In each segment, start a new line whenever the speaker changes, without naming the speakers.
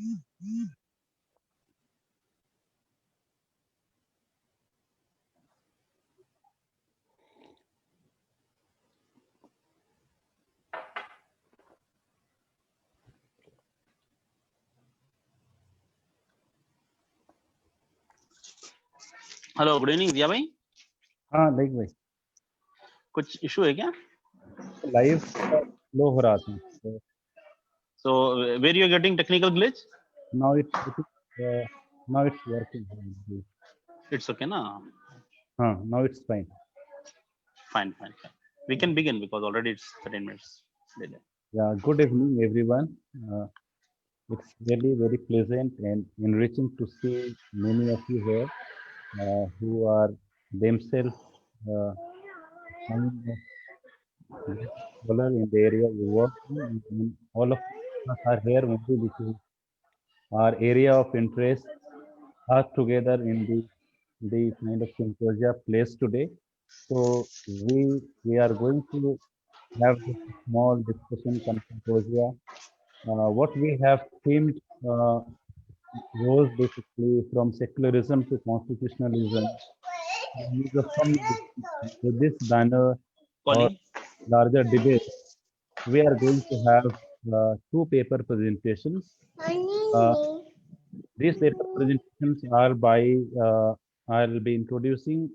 Hello, good evening दिया भाई।
हाँ लाइक भाई,
कुछ इशू है क्या?
लाइव स्लो हो रहा था,
So where you are getting technical glitch?
now it's working.
It's okay na?
Now it's fine.
Fine. We can begin because already it's 13 minutes delay.
Yeah, good evening everyone. It's really very pleasant and enriching to see many of you here who are themselves kind of great scholar in the area you work in. And all of us are here only because our area of interest are together in the kind of symposia place today. So we are going to have this small discussion symposia. What we have themed goes basically from secularism to constitutionalism, the use of communism. With this banner or
Calling.
larger debate, we are going to have two paper presentations. These paper presentations are by, I'll be introducing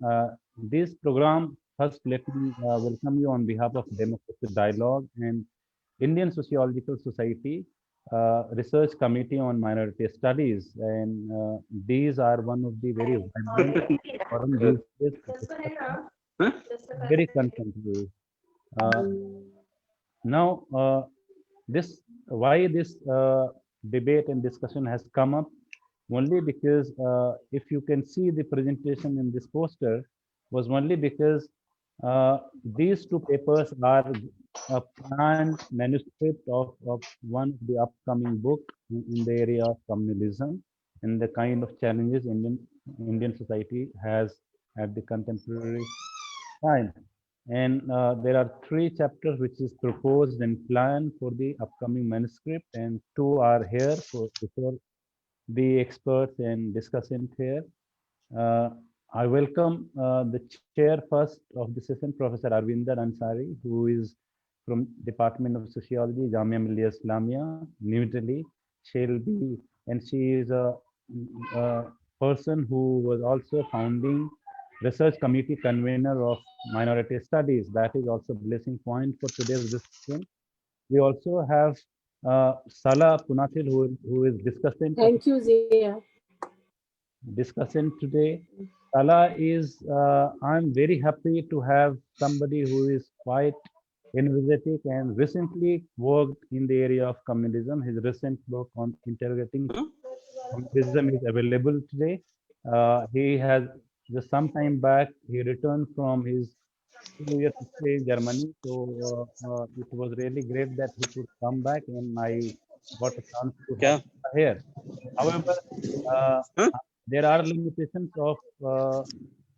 this program. First, let me welcome you on behalf of Democratic Dialogue and Indian Sociological Society Research Committee on Minority Studies. And these are one of the very vibrant forum these days for discussion, very contemporary. Now, why this debate and discussion has come up only because if you can see the presentation in this poster was only because these two papers are a planned manuscript of one of the upcoming book in the area of communalism and the kind of challenges Indian society has at the contemporary time. And there are 3 chapters which is proposed and planned for the upcoming manuscript, and 2 are here for before the experts and discussant here. I welcome the chair first of the session, Professor Arvinder Ansari, who is from Department of Sociology, Jamia Millia Islamia, New Delhi. And she is a person who was also founding research committee convener of minority studies. That is also blessing point for today's discussion. We also have Sala Punatil, who is discussing.
Thank you, Zia.
Discussing today. Sala is, I'm very happy to have somebody who is quite energetic and recently worked in the area of communism. His recent book on integrating communism is available today. He has just some time back, he returned from his 2 years stay in Germany. So it was really great that he could come back and I got a chance to have him here. However, there are limitations of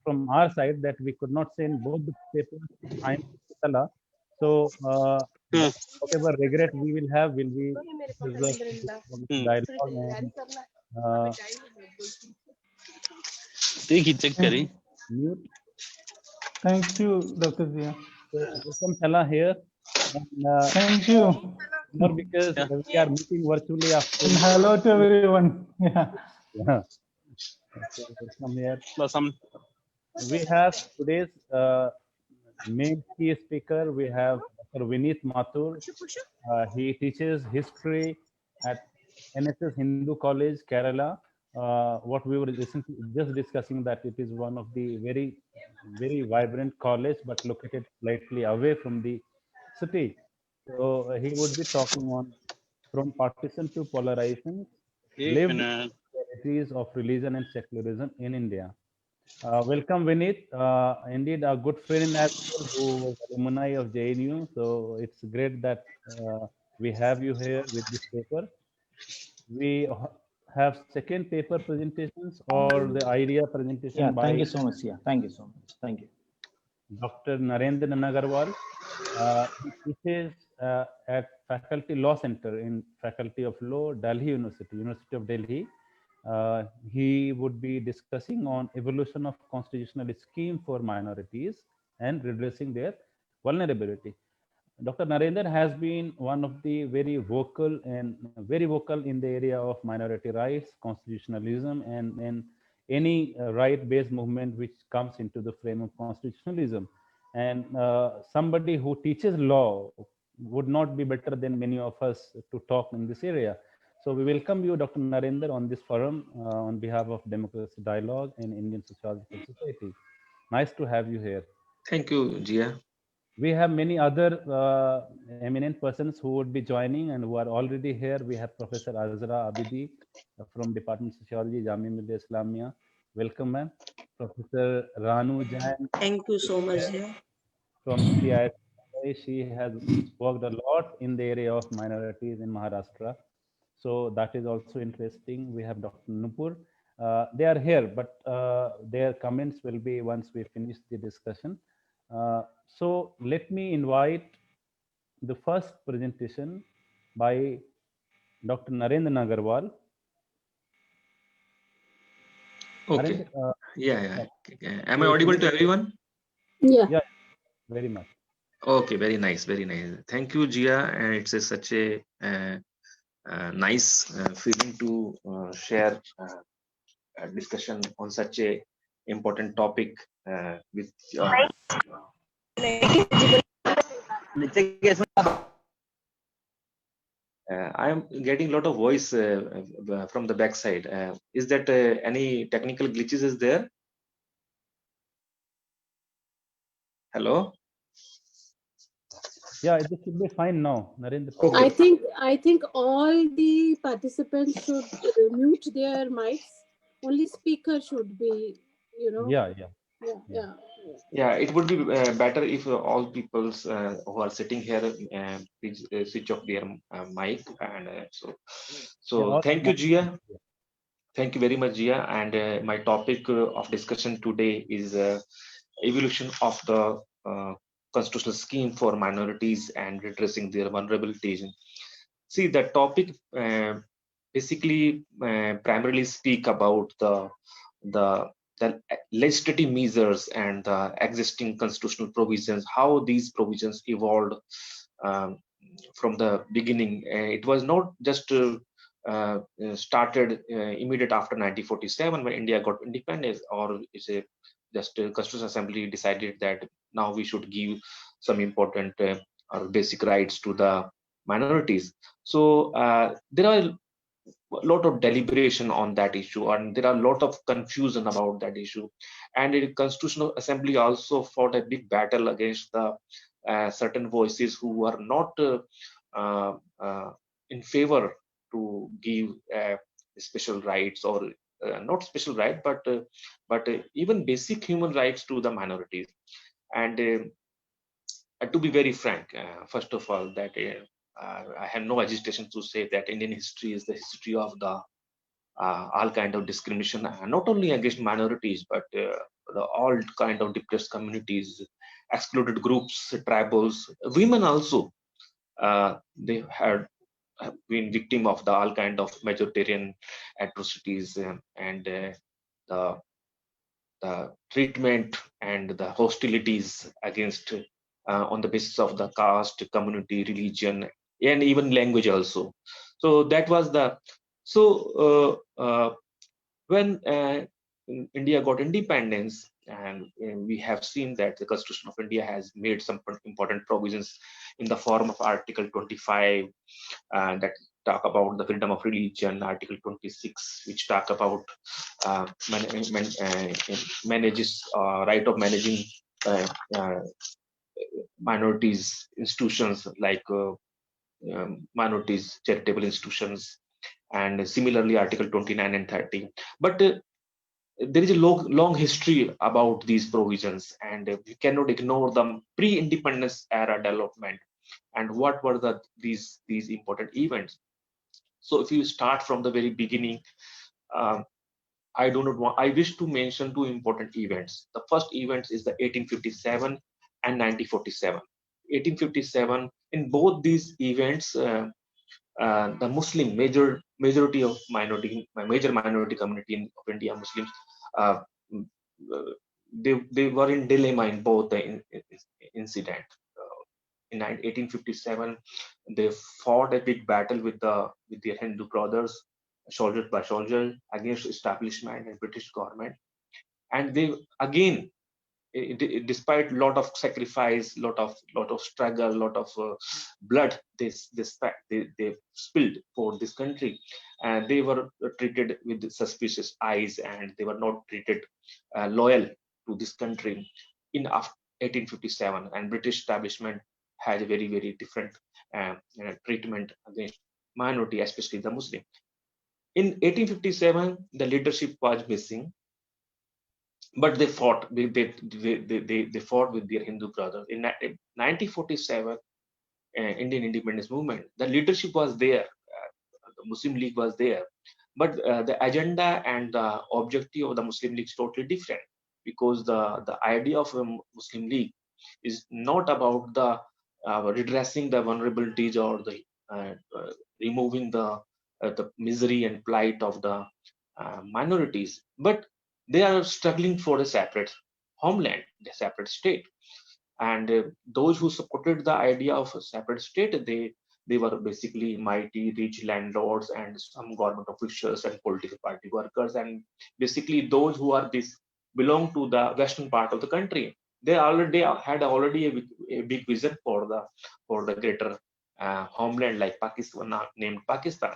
from our side that we could not send both the papers to Sala. So whatever regret we will have will be dialogue and mute.
Thank you, Dr. Zia.
So welcome Sala here. And,
thank you.
Not because we are meeting virtually after.
And hello to everyone. Yeah.
Welcome here. We have today's main key speaker. We have Dr. Vineet Mathur. He teaches history at NSS Hindu College, Kerala. What we were just discussing, that it is one of the very vibrant college, but located slightly away from the city. So he would be talking on from partition to polarization, lived realities of religion and secularism in India. Welcome, Vineet. Indeed, a good friend as well, who was alumni of JNU. So it's great that we have you here with this paper. We have second paper presentations or the idea presentation.
Yeah, thank you so much. Yeah, thank you so much. Thank you.
Dr. Narendra Agarwal. He teaches at Faculty Law Center in Faculty of Law, Delhi University of Delhi. He would be discussing on evolution of constitutional scheme for minorities and redressing their vulnerability. Dr. Narendra has been one of the very vocal in the area of minority rights, constitutionalism, and any right-based movement which comes into the frame of constitutionalism. And somebody who teaches law would not be better than many of us to talk in this area. So we welcome you, Dr. Narendra, on this forum on behalf of Democracy Dialogue and Indian Sociological Society. Nice to have you here.
Thank you, Jia.
We have many other eminent persons who would be joining and who are already here. We have Professor Azra Abidi from Department of Sociology, Jamia Millia Islamia. Welcome, ma'am. Professor Ranu Jain.
Thank you so much. Yeah.
From CIS. She has worked a lot in the area of minorities in Maharashtra. So that is also interesting. We have Dr. Nupur. They are here, but their comments will be once we finish the discussion. So let me invite the first presentation by Dr. Narendra Agarwal.
Okay.
Narendra,
Yeah. Am I audible to everyone?
yeah, very much.
Okay, very nice, very nice. Thank you, Jia. And it's such a nice feeling to share a discussion on such a important topic with I am getting a lot of voice from the backside. Is that any technical glitches is there? Hello?
Yeah, it should be fine now, Narendra.
Okay.
I think all the participants should mute their mics. Only speaker should be,
Yeah, it would be better if all peoples who are sitting here please switch off their mic. And so thank you, Jia. Thank you very much, Jia. And my topic of discussion today is evolution of the constitutional scheme for minorities and redressing their vulnerabilities. See, the topic basically primarily speak about the legislative measures and the existing constitutional provisions, how these provisions evolved from the beginning. It was not just started immediate after 1947 when India got independence, or is a just Constitutional Assembly decided that now we should give some important or basic rights to the minorities. So there are a lot of deliberation on that issue, and there are a lot of confusion about that issue. And the Constitutional Assembly also fought a big battle against the certain voices who were not in favor to give special rights, or not special right, but even basic human rights to the minorities. And to be very frank, first of all, that I have no hesitation to say that Indian history is the history of the all kind of discrimination, not only against minorities, but the all kind of depressed communities, excluded groups, tribals, women also. They have been victim of the all kind of majoritarian atrocities, and the treatment and the hostilities against on the basis of the caste, community, religion, and even language also. So that was the when India got independence, and we have seen that the Constitution of India has made some important provisions in the form of Article 25 that talk about the freedom of religion, Article 26 which talk about manages right of managing minorities institutions like minorities charitable institutions, and similarly Article 29 and 30. But there is a long history about these provisions, and we cannot ignore the pre-independence era development and what were these important events. So if you start from the very beginning, I wish to mention two important events. The first event is the 1857 and 1947. 1857 In both these events, the Muslim major minority community of India, Muslims, uh, they were in dilemma in both the incident. In 1857, they fought a big battle with their Hindu brothers, soldier by soldier, against establishment and British government, and they again, despite lot of sacrifice, lot of struggle, lot of blood they spilled for this country, and they were treated with suspicious eyes, and they were not treated loyal to this country in 1857. And British establishment had a very different treatment against minority, especially the Muslim. In 1857, the leadership was missing, but they fought. They fought with their Hindu brothers. In 1947, Indian independence movement, the leadership was there. The Muslim League was there, but the agenda and the objective of the Muslim League is totally different, because the idea of a Muslim League is not about the redressing the vulnerabilities or the removing the misery and plight of the minorities, but they are struggling for a separate homeland, a separate state. And those who supported the idea of a separate state, they were basically mighty rich landlords and some government officials and political party workers, and basically those who are this belong to the western part of the country. They already had a big vision for the greater homeland, like Pakistan, named Pakistan.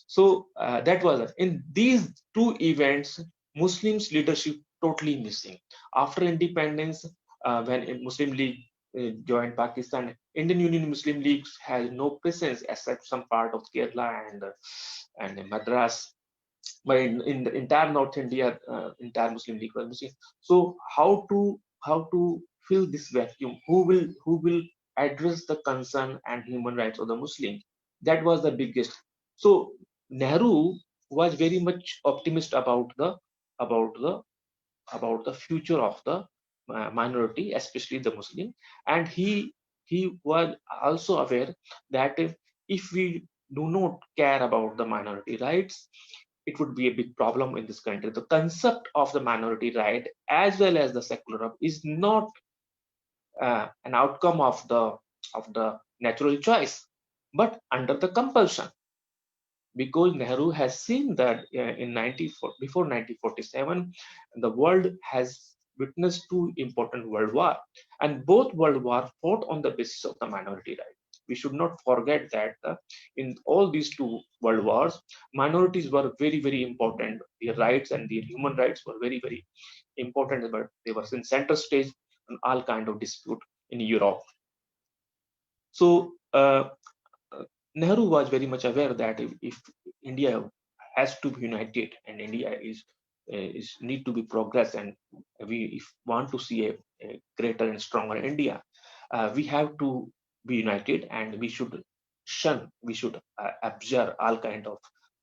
So that was it. In these two events, Muslims leadership totally missing. After independence, when a Muslim League joined Pakistan, Indian Union Muslim League has no presence except some part of Kerala and Madras. But in the entire North India, entire Muslim League was missing. So how to fill this vacuum? Who will address the concern and human rights of the Muslim? That was the biggest. So Nehru was very much optimist about the about the future of the minority, especially the Muslim, and he was also aware that if we do not care about the minority rights, it would be a big problem in this country. The concept of the minority right as well as the secularism is not an outcome of the natural choice, but under the compulsion, because Nehru has seen that before 1947, the world has witnessed two important world war, and both world war fought on the basis of the minority right. We should not forget that in all these two world wars, minorities were very important. Their rights and their human rights were very important, but they were in center stage in all kind of dispute in Europe. So Nehru was very much aware that if India has to be united and India is need to be progress, and we if want to see a greater and stronger India, we have to be united, and we should observe all kind of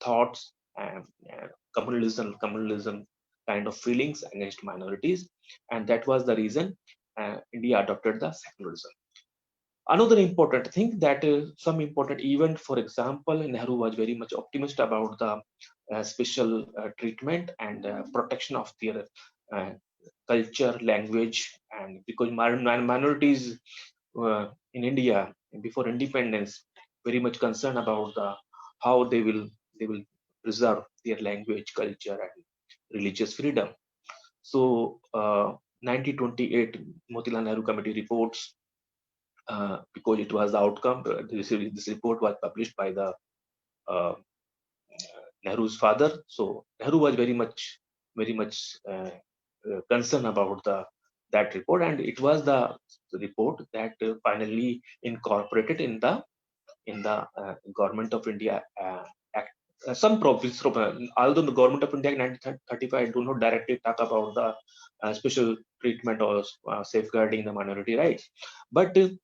thoughts and communalism kind of feelings against minorities, and that was the reason India adopted the secularism. Another important thing that some important event, for example, Nehru was very much optimist about the special treatment and protection of their uh, culture, language, and because minorities in India before independence very much concerned about how they will preserve their language, culture, and religious freedom. So 1928 Motilal Nehru Committee reports, because it was the outcome. This report was published by the uh, Nehru's father. So Nehru was very much concerned about that report, and it was the report that finally incorporated in the Government of India Act. Some provisions, although the Government of India in 1935 do not directly talk about the special treatment or safeguarding the minority rights, but the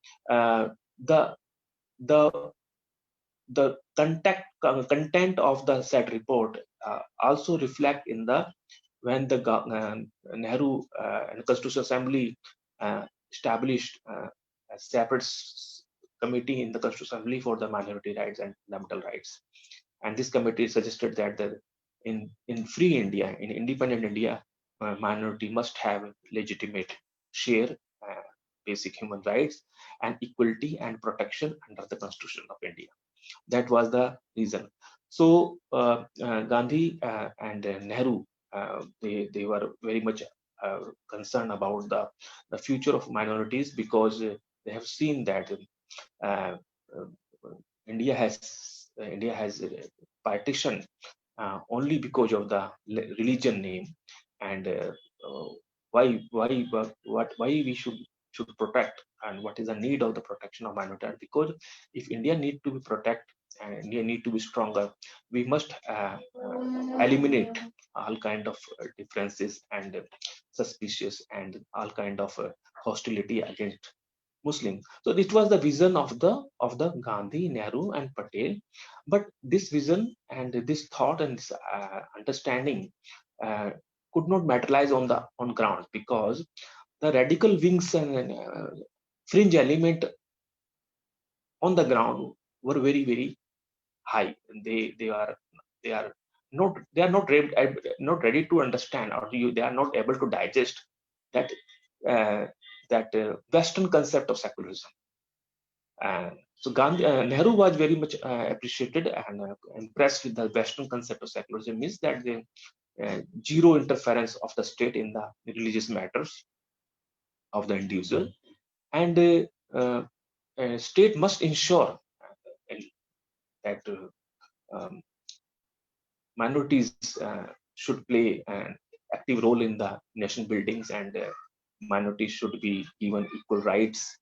the content of the said report also reflect in the when the Nehru and Constitutional Assembly established a separate committee in the Constitutional Assembly for the minority rights and fundamental rights. And this committee suggested that in free India, in independent India, minority must have legitimate share, basic human rights, and equality and protection under the Constitution of India. That was the reason. So Gandhi and Nehru, they were very much concerned about the future of minorities, because they have seen that uh, India has partition only because of the religion name, and why we should protect, and what is the need of the protection of minority. Because if India need to be protected and India need to be stronger, we must eliminate all kind of differences and suspicious and all kind of hostility against Muslim. So it was the vision of the Gandhi, Nehru, and Patel. But this vision and this thought and this understanding could not materialize on ground, because the radical wings and fringe element on the ground were very high. They are not ready to understand, or they are not able to digest that Western concept of secularism. So Nehru was very much appreciated and impressed with the Western concept of secularism, means that the zero interference of the state in the religious matters of the individual, and state must ensure that minorities should play an active role in the nation buildings, and minorities should be given equal rights.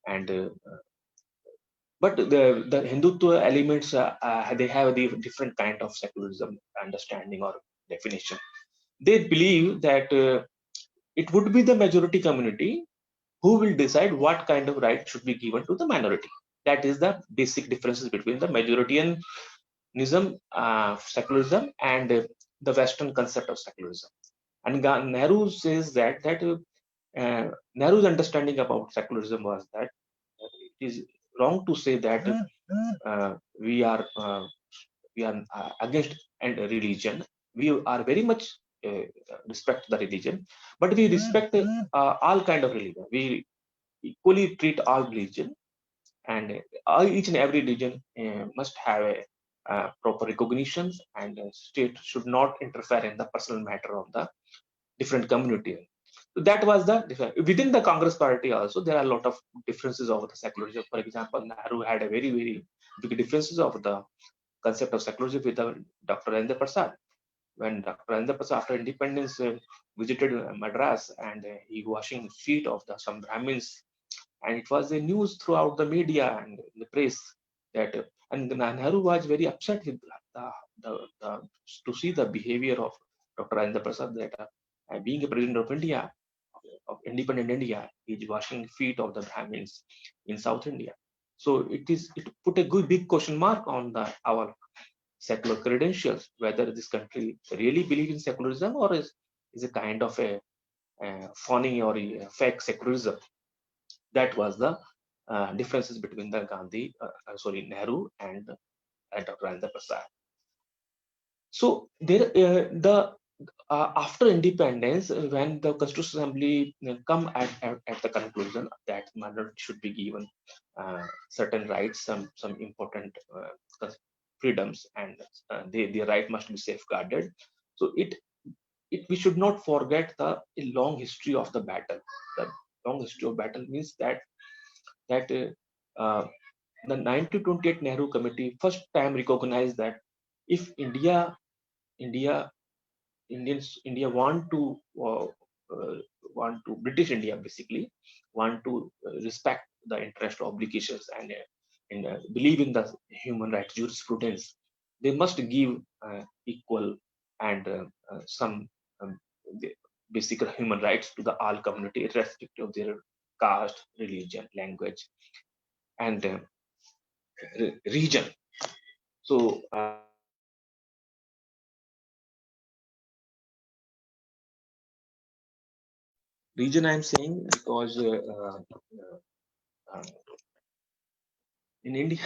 And but the Hindutva elements, they have the different kind of secularism understanding or definition. They believe that it would be the majority community who will decide what kind of right should be given to the minority. That is the basic differences between the majoritarianism, secularism, and the Western concept of secularism. And Nehru says that Nehru's understanding about secularism was that it is wrong to say that we are against and religion. We are very much respect the religion, but we respect all kind of religion. We equally treat all religion, and each and every religion must have a proper recognitions, and state should not interfere in the personal matter of the different community. So that was the within the Congress party also. There are a lot of differences over the secularism. For example, Nehru had a very big differences of the concept of secularism with Dr. Rajendra Prasad. When Dr. Rajendra Prasad, after independence, visited Madras, and he washing feet of some Brahmins, and it was the news throughout the media and the press that, and Nehru was very upset with to see the behavior of Dr. Rajendra Prasad, that being a president of India, of independent India, he is washing feet of the Brahmins in South India. So it put a big question mark on our secular credentials, whether this country really believes in secularism, or is a kind of a phony or a fake secularism. That was the differences between the Nehru and Dr. Rajendra Prasad. So there, after independence, when the Constitutional Assembly come at the conclusion that minority should be given certain rights, some important freedoms, and their right must be safeguarded. So we should not forget the long history of the battle. The long history of battle means that the 1928 Nehru Committee first time recognized that if India want to British India basically want to respect the interest obligations and believe in the human rights jurisprudence, they must give equal and some basic human rights to the all community, irrespective of their caste, religion, language, and region. So region I'm saying because in India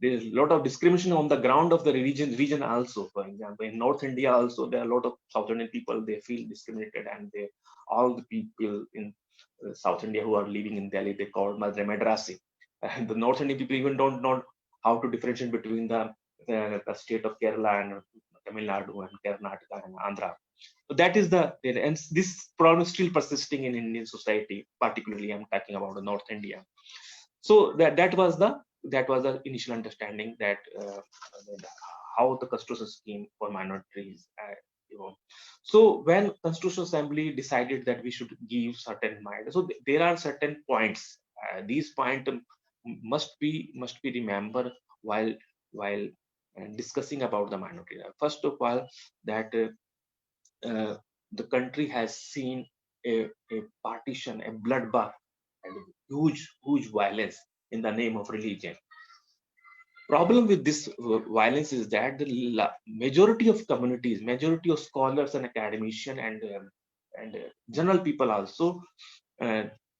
there is a lot of discrimination on the ground of the region also. For example, in North India also there are a lot of South Indian people, they feel discriminated, and all the people in South India who are living in Delhi, they call Madre Madrasi. And the North Indian people even don't know how to differentiate between the state of Kerala and Tamil Nadu and Karnataka and Andhra. So that is and this problem is still persisting in Indian society. Particularly, I'm talking about North India. So that was the initial understanding that how the constitutional scheme for minorities. So when Constitutional Assembly decided that we should give certain minorities, so there are certain points. These points must be remembered while discussing about the minority. First of all, that the country has seen a partition, a bloodbath, and huge violence in the name of religion. Problem with this violence is that the majority of communities, majority of scholars and academicians and general people also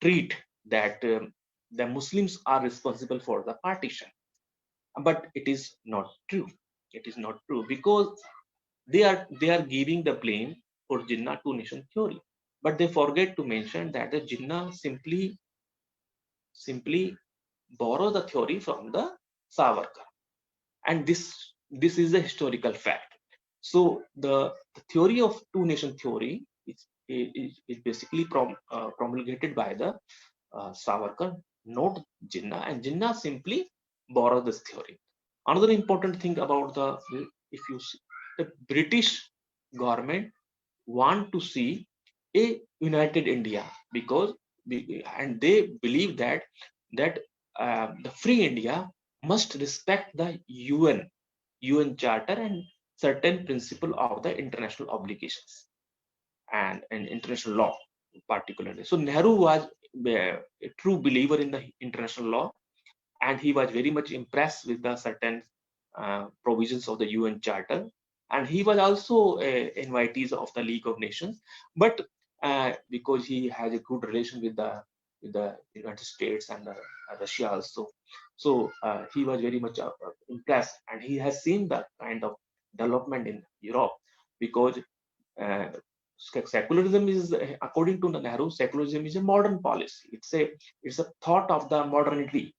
treat that the Muslims are responsible for the partition, but it is not true. It is not true, because they are giving the blame for Jinnah two-nation theory, but they forget to mention that the Jinnah simply borrow the theory from the Savarkar, and this is a historical fact. So the theory of two-nation theory is basically promulgated by the Savarkar, not Jinnah, and Jinnah simply borrow this theory. Another important thing about if you see, the British government want to see a united India, because and they believe that the free India must respect the UN Charter and certain principle of the international obligations and international law particularly. So Nehru was a true believer in the international law, and he was very much impressed with the certain provisions of the UN Charter, and he was also a invitee of the League of Nations. But because he has a good relation with the United States and Russia also, so he was very much impressed, and he has seen the kind of development in Europe, because uh, secularism is, according to Nehru, secularism is a modern policy. It's a thought of the modernity,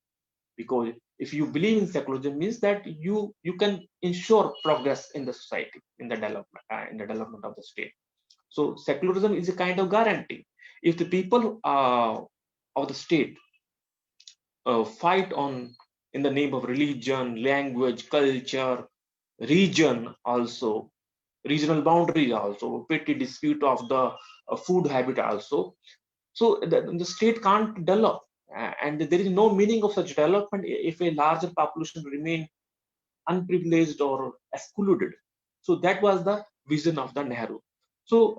because if you believe in secularism means that you can ensure progress in the society, in the development of the state. So secularism is a kind of guarantee. If the people of the state fight on in the name of religion, language, culture, region, also regional boundaries, also petty dispute of the food habit also, so the state can't develop, and there is no meaning of such development if a larger population remain unprivileged or excluded. So that was the vision of the Nehru. So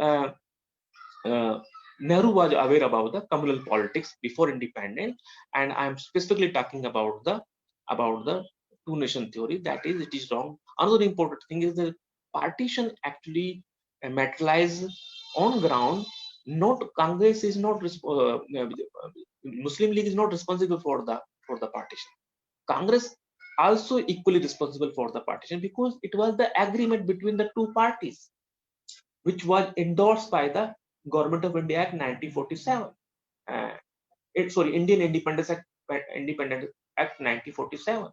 Nehru was aware about the communal politics before independence, and I am specifically talking about the two-nation theory. That is, it is wrong. Another important thing is the partition actually materialize on ground. Not Congress is not Muslim League is not responsible for the partition. Congress also equally responsible for the partition, because it was the agreement between the two parties, which was endorsed by the Government of India Act 1947. Indian Independence Act 1947.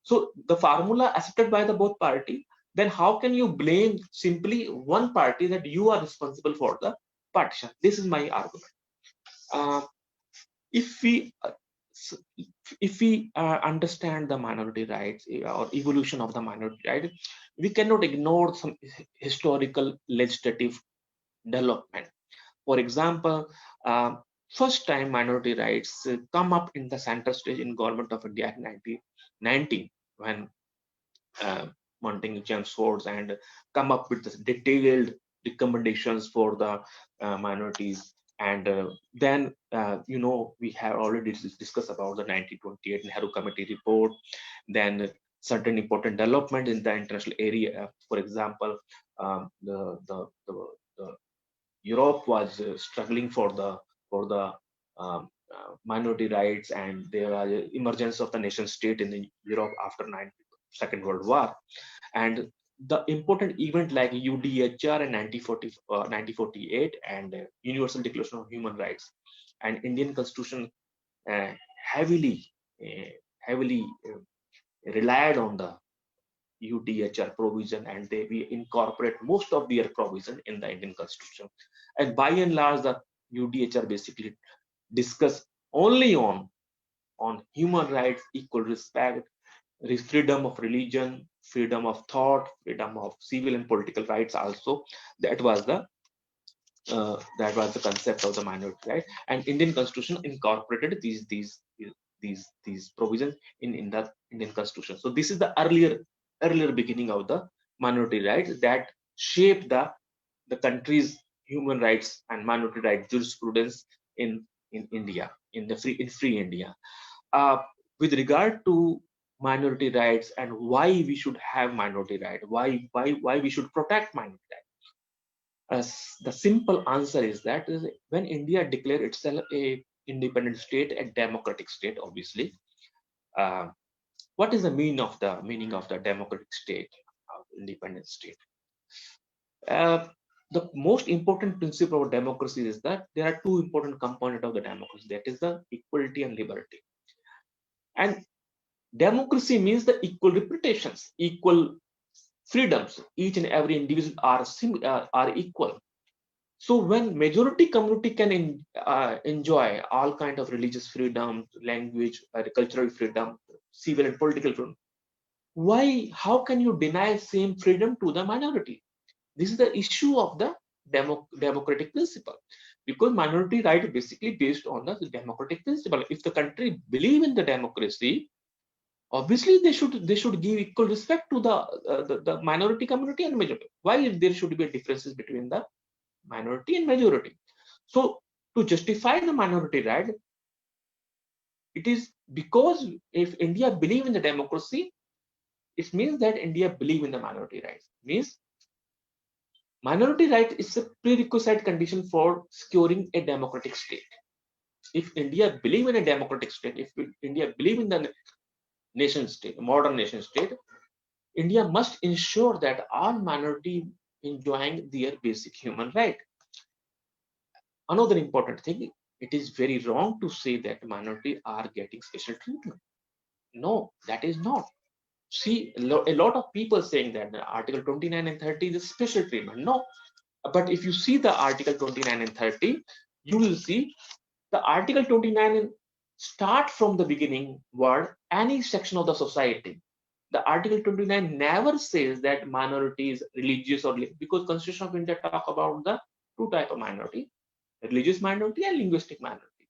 So the formula accepted by the both party. Then how can you blame simply one party that you are responsible for the partition? This is my argument. If we understand the minority rights or evolution of the minority right, we cannot ignore some historical legislative development. For example, first time minority rights come up in the center stage in Government of India in 1990, when Mounting Chelmsford and come up with the detailed recommendations for the minorities. And then, we have already discussed about the 1928 Nehru Committee report. Then certain important development in the international area. For example, the Europe was struggling for the minority rights, and there was emergence of the nation state in Europe after Second World War. And the important event like UDHR in 1948 and Universal Declaration of Human Rights and Indian Constitution uh, heavily relied on the UDHR provision, and we incorporate most of their provision in the Indian Constitution. And by and large, the UDHR basically discuss only on human rights, equal respect, freedom of religion, freedom of thought, freedom of civil and political rights. Also, that was the concept of the minority right. And Indian Constitution incorporated these provisions in the Indian Constitution. So this is the earlier beginning of the minority rights that shaped the country's human rights and minority rights jurisprudence in India, in free India. With regard to minority rights and why we should have minority right, why we should protect minority rights. The simple answer is that when India declared itself a independent state, a democratic state, obviously, what is the meaning of the democratic state, independent state? The most important principle of democracy is that there are two important components of the democracy, that is the equality and liberty. And democracy means the equal representations, equal freedoms. Each and every individual are equal. So when majority community can enjoy all kind of religious freedom, language, cultural freedom, civil and political freedom, how can you deny same freedom to the minority? This is the issue of the democratic principle, because minority right is basically based on the democratic principle. If the country believe in the democracy, obviously they should give equal respect to the minority community and majority. Why there should be differences between the minority and majority? So to justify the minority right, it is because if India believe in the democracy, it means that India believe in the minority rights. Means minority right is a prerequisite condition for securing a democratic state. If India believe in a democratic state, if India believe in the nation state, modern nation state, India must ensure that all minority enjoying their basic human right. Another important thing, it is very wrong to say that minority are getting special treatment. No, that is not. See, a lot of people saying that Article 29 and 30 is special treatment. No, but if you see the Article 29 and 30, you will see the Article 29 start from the beginning word any section of the society. The Article 29 never says that minorities, religious or because Constitution of India talk about the two type of minority, religious minority and linguistic minority.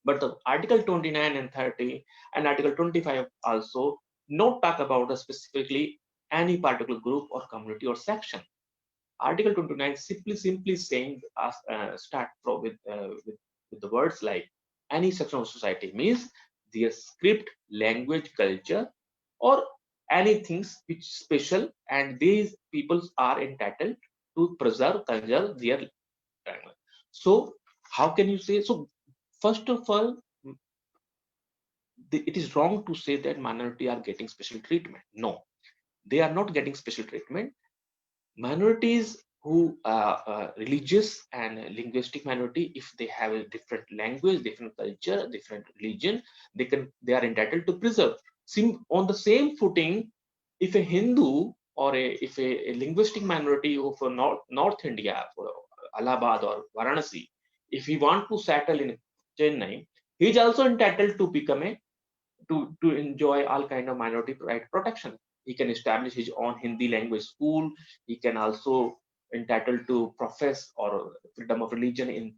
But the Article 29 and 30 and Article 25 also not talk about specifically any particular group or community or section. Article 29 simply saying start with the words like any section of society, means their script, language, culture, or anything which is special, and these peoples are entitled to conserve their language. So how can you say so? First of all, it is wrong to say that minority are getting special treatment. No, they are not getting special treatment. Minorities who are religious and linguistic minority, if they have a different language, different culture, different religion, they are entitled to preserve. On the same footing, if a Hindu or if a linguistic minority of North India, for Allahabad or Varanasi, if he want to settle in Chennai, he is also entitled to become to enjoy all kind of minority right protection. He can establish his own Hindi language school. He can also entitled to profess or freedom of religion in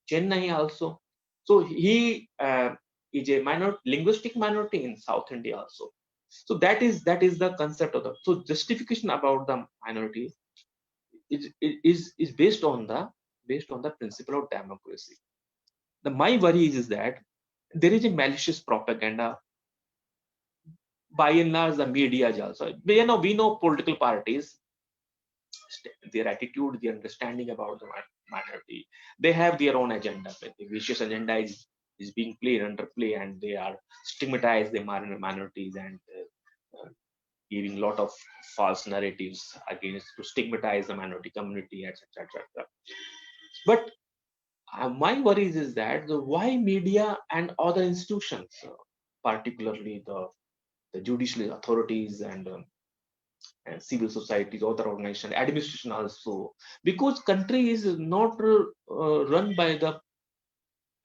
Chennai also. So he is a linguistic minority in South India also. So that is the concept of the. So justification about the minority is based on the principle of democracy. My worry is that there is a malicious propaganda by and large the media is also. We know political parties, their attitude, their understanding about the minority. They have their own agenda. But the vicious agenda is being played under play, and they are stigmatize the minorities and giving a lot of false narratives against to stigmatize the minority community, etc., etc. But my worries is that the why media and other institutions, particularly the judicial authorities and civil societies, other organizations, administration also, because country is not run by the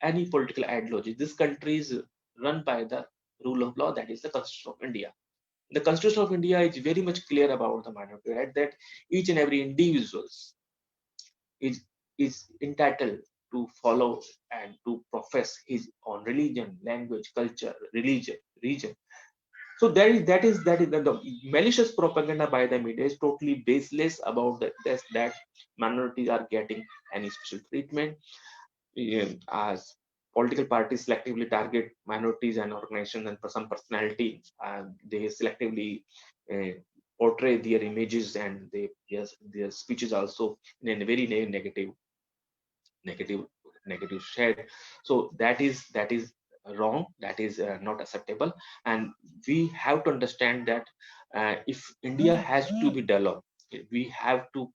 any political ideology. This country is run by the rule of law, that is the Constitution of India. The Constitution of India is very much clear about the minority right, that each and every individual is entitled to follow and to profess his own religion, language, culture, region. So that is the malicious propaganda by the media is totally baseless about that minorities are getting any special treatment. As political parties selectively target minorities and organizations and some personality, they selectively portray their images and their speeches also in a very negative negative shade. So that is wrong, that is not acceptable, and we have to understand that if India has to be developed, we have to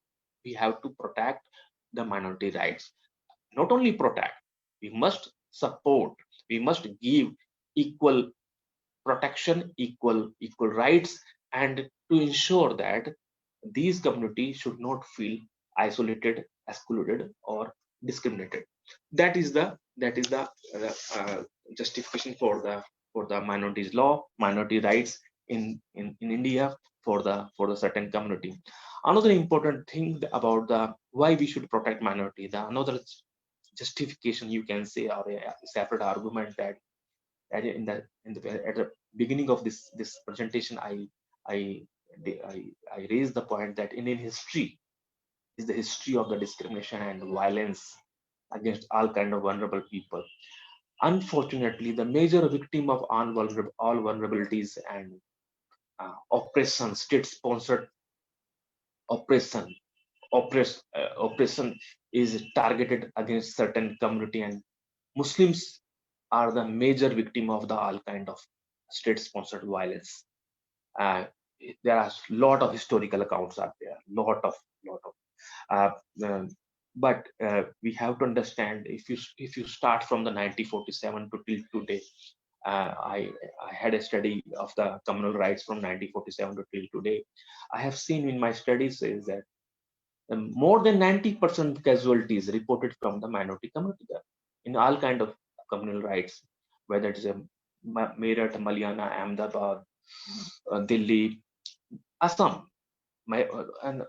protect the minority rights. Not only protect, we must support, we must give equal protection, equal rights, and to ensure that these communities should not feel isolated, excluded, or discriminated. That is the justification for the minorities law, minority rights in India for the certain community. Another important thing about the why we should protect minority, the another justification you can say, or a separate argument, that at the beginning of this presentation, I I raised the point that Indian history is the history of the discrimination and violence against all kind of vulnerable people. Unfortunately, the major victim of all vulnerabilities and oppression, state-sponsored oppression, oppression is targeted against certain community, and Muslims are the major victim of the all kind of state-sponsored violence. Uh, there are a lot of historical accounts out there, lot of. But we have to understand, if you start from the 1947 to till today, I had a study of the communal rights from 1947 to till today. I have seen in my studies is that more than 90% casualties reported from the minority community in all kind of communal rights, whether it's a Meerut, Malyana, Ahmedabad, Delhi, Assam, and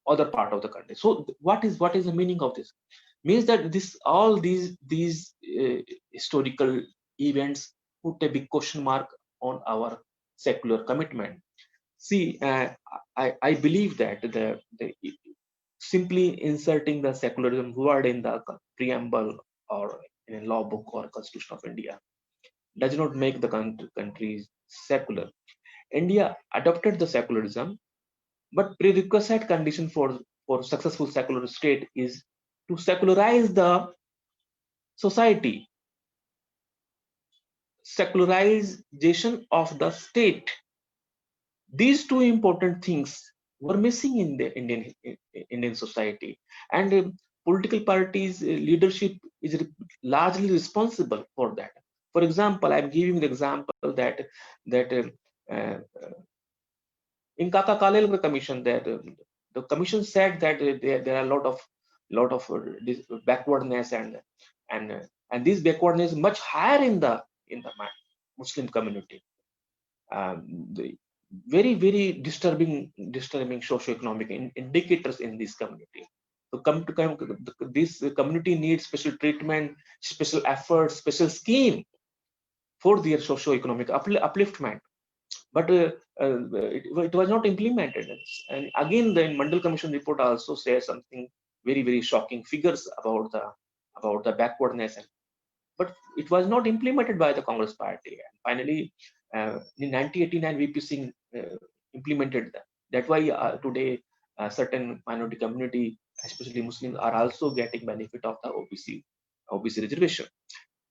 other part of the country. So what is the meaning of this? Means that all these historical events put a big question mark on our secular commitment. See, I believe that the simply inserting the secularism word in the preamble or in a law book or Constitution of India does not make the country secular. India adopted the secularism, but prerequisite condition for successful secular state is to secularize the society, secularization of the state. These two important things were missing in the Indian society, and political parties leadership is largely responsible for that. For example, I'm giving the example that in Kaka Kalelkar Commission, that the commission said that there are a lot of this backwardness and this backwardness is much higher in the Muslim community. The very disturbing socio-economic indicators in this community. So this community needs special treatment, special effort, special scheme for their socio-economic upliftment. But it was not implemented. And again, the Mandal Commission report also says something very shocking figures about the backwardness, but it was not implemented by the Congress party. And finally, in 1989, VP Singh implemented that. That's why today certain minority community especially Muslims, are also getting benefit of the OBC reservation.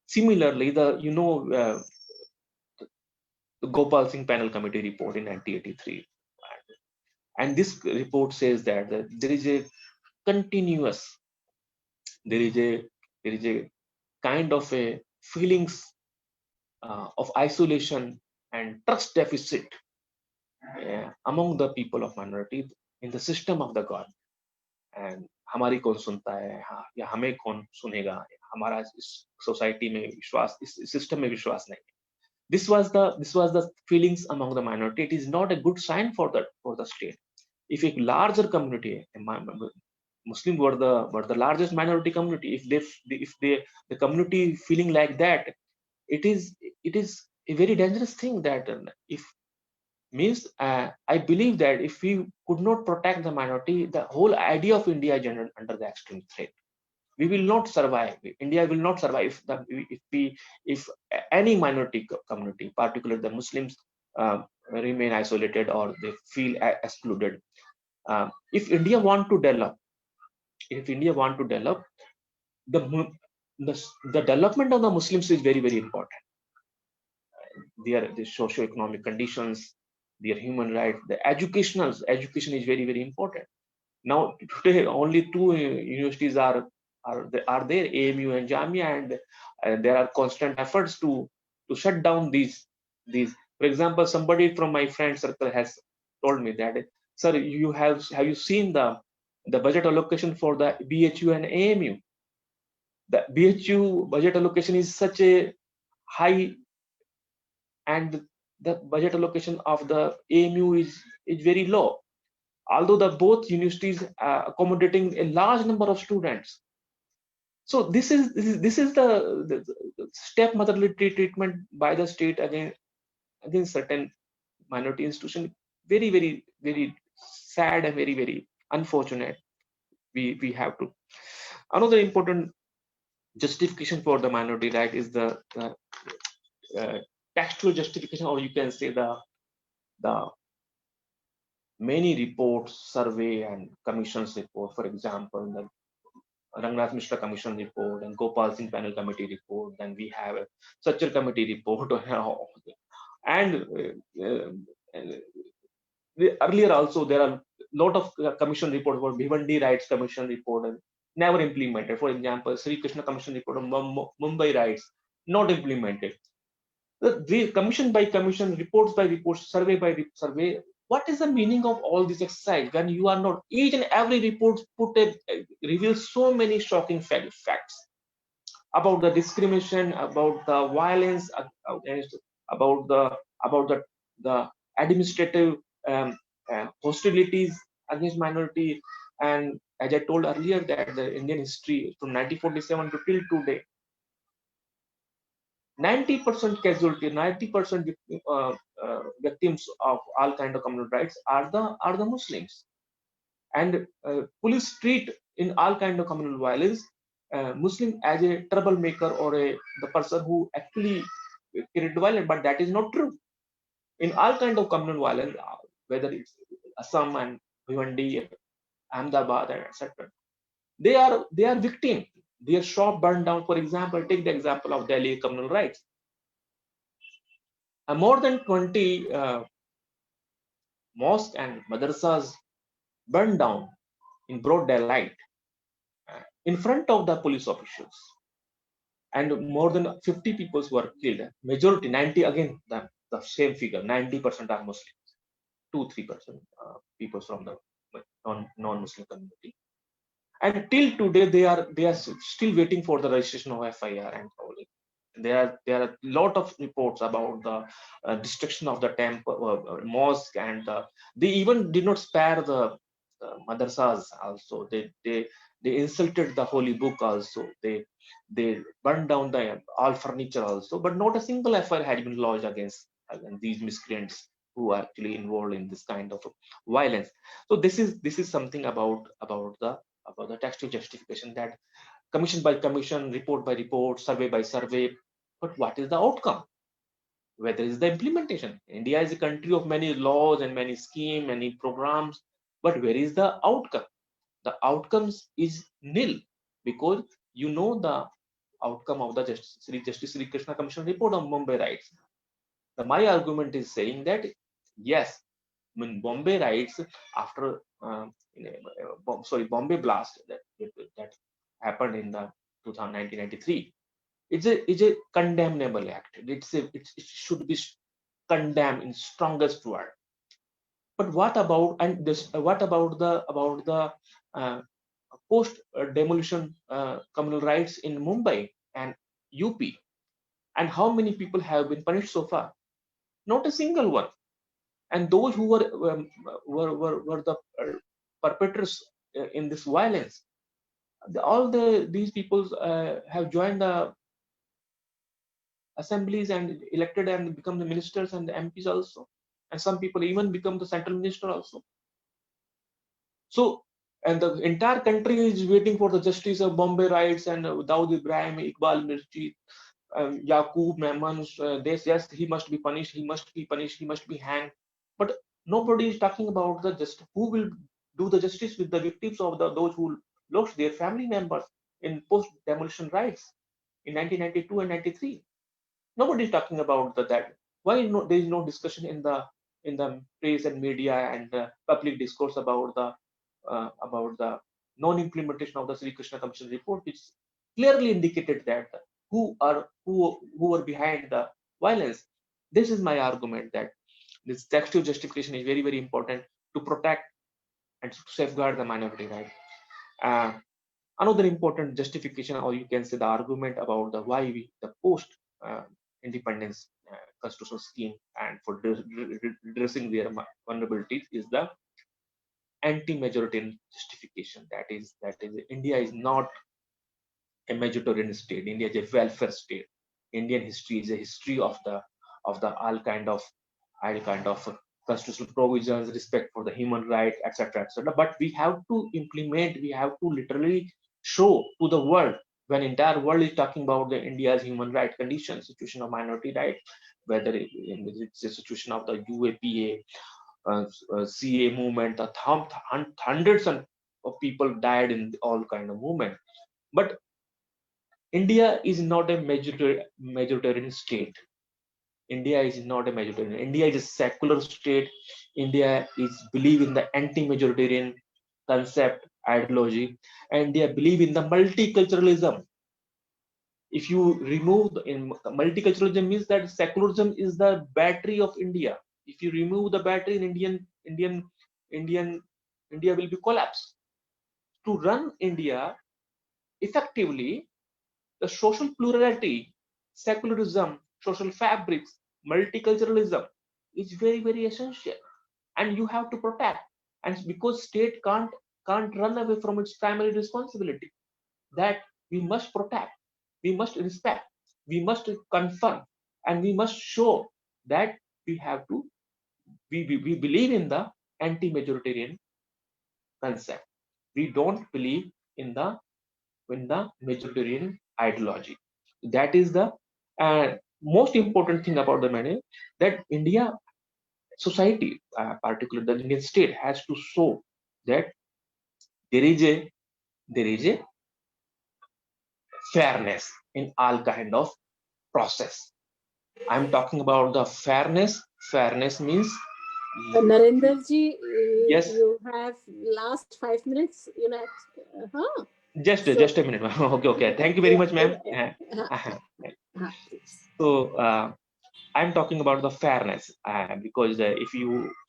Similarly, the Gopal Singh Panel Committee report in 1983, and this report says that there is a continuous, there is a kind of a feelings of isolation and trust deficit among the people of minority in the system of the God. And हमारी कौन सुनता है, हाँ, या हमें कौन सुनेगा, हमारा इस सोसाइटी में विश्वास, इस सिस्टम में विश्वास नहीं. This was the feelings among the minority. It is not a good sign for the state. If a larger community, Muslims were the largest minority community. If the community feeling like that, it is a very dangerous thing. That if means I believe that if we could not protect the minority, the whole idea of India is under the extreme threat. We will not survive. India will not survive if any minority community, particularly the Muslims, remain isolated or they feel excluded. If India want to develop, the development of the Muslims is very, very important. The socio-economic conditions, their human rights, the education is very, very important. Now today only two universities are there, AMU and Jamia, and there are constant efforts to shut down these. For example, somebody from my friend circle has told me that, sir, have you seen the budget allocation for the BHU and AMU? The BHU budget allocation is such a high, and the budget allocation of the AMU is very low, although the both universities are accommodating a large number of students. So this is the stepmotherly treatment by the state against certain minority institutions. Very, very, very sad and very, very unfortunate. We have to. Another important justification for the minority right is the textual justification, or you can say the many reports, survey and commissions report. For example, the Rangnath Mishra Commission report and Gopal Singh Panel Committee report. Then we have a Sachar Committee report, and earlier also there are a lot of commission reports for Bhiwandi Rights Commission report and never implemented. For example, Sri Krishna Commission report on Mumbai rights, not implemented. The commission by commission, reports by reports, survey by survey. What is the meaning of all this exercise when you are not, each and every report reveals so many shocking facts about the discrimination, about the violence, about the administrative hostilities against minority. And as I told earlier, that the Indian history from 1947 to till today, 90% casualty, 90% victims of all kind of communal rights are the Muslims. And police treat in all kind of communal violence Muslim as a troublemaker or the person who actually created violence, but that is not true. In all kind of communal violence, whether it's Assam and Bhiwandi, Ahmedabad, etc., they are victim. Their shop burned down. For example, take the example of Delhi communal rights. More than 20 mosques and madrasas burned down in broad daylight in front of the police officials, and more than 50 people were killed. Majority, 90, again the same figure, 90% are Muslims, 2-3% people from the non-Muslim community. And till today, they are still waiting for the registration of FIR and all. There are a lot of reports about the destruction of the temple, mosque, and they even did not spare the madrasas. Also, they insulted the holy book. Also, they burned down the all furniture. Also, but not a single FIR had been lodged against these miscreants who are actually involved in this kind of violence. So this is something about the textual justification, that commission by commission, report by report, survey by survey. But what is the outcome? Whether is the implementation? India is a country of many laws and many schemes, many programs, but where is the outcome? the outcomes is nil, because you know the outcome of the Justice Sri Krishna Commission report on Bombay riots. My argument is saying that yes, when Bombay riots after Bombay blast that happened in the 1993, it's a condemnable act. It should be condemned in strongest word. But what about the post demolition communal rights in Mumbai and UP, and how many people have been punished so far? Not a single one. And those who were the perpetrators in this violence, these people have joined the assemblies and elected and become the ministers and the MPs also, and some people even become the central minister also. So, and the entire country is waiting for the justice of Bombay riots and Dawood Ibrahim, Iqbal Mirchi, Yaqub Mehman. Yes, he must be punished. He must be punished. He must be hanged. But nobody is talking about the who will do the justice with the victims of those who lost their family members in post-demolition riots in 1992 and 93. Nobody is talking about that. Why there is no discussion in the press and media and public discourse about the non-implementation of the Sri Krishna Commission report, which clearly indicated that who are behind the violence. This is my argument, that this textual justification is very, very important to protect and to safeguard the minority right. Another important justification, or you can say the argument about the the post independence constitutional scheme and for addressing their vulnerabilities, is the anti-majoritarian justification. That is India is not a majoritarian state. India is a welfare state. Indian history is a history of the all kind of constitutional provisions, respect for the human rights, etc., etc. But we have to implement. We have to literally show to the world, when entire world is talking about the India's human rights condition, situation of minority rights, whether it's the situation of the UAPA, CA movement, hundreds of people died in all kind of movement. But India is not a majoritarian state. India is not a majoritarian. India is a secular state. India is believe in the anti-majoritarian concept, ideology, and India believe in the multiculturalism. If you remove multiculturalism, means that secularism is the battery of India. If you remove the battery in India will be collapsed. To run India effectively, the social plurality, secularism, social fabrics, multiculturalism is very, very essential, and you have to protect. And because state can't run away from its primary responsibility, that we must protect, we must respect, we must confirm, and we must show that we have to we believe in the anti-majoritarian concept. We don't believe in the majoritarian ideology. That is the most important thing about the matter, that India society, particularly the Indian state, has to show that there is a fairness in all kind of process. I'm talking about the fairness. Fairness means
Narendra ji,
yes.
you have last 5 minutes.
Just a minute. Okay. Thank you very much, ma'am. So I'm talking about the fairness because if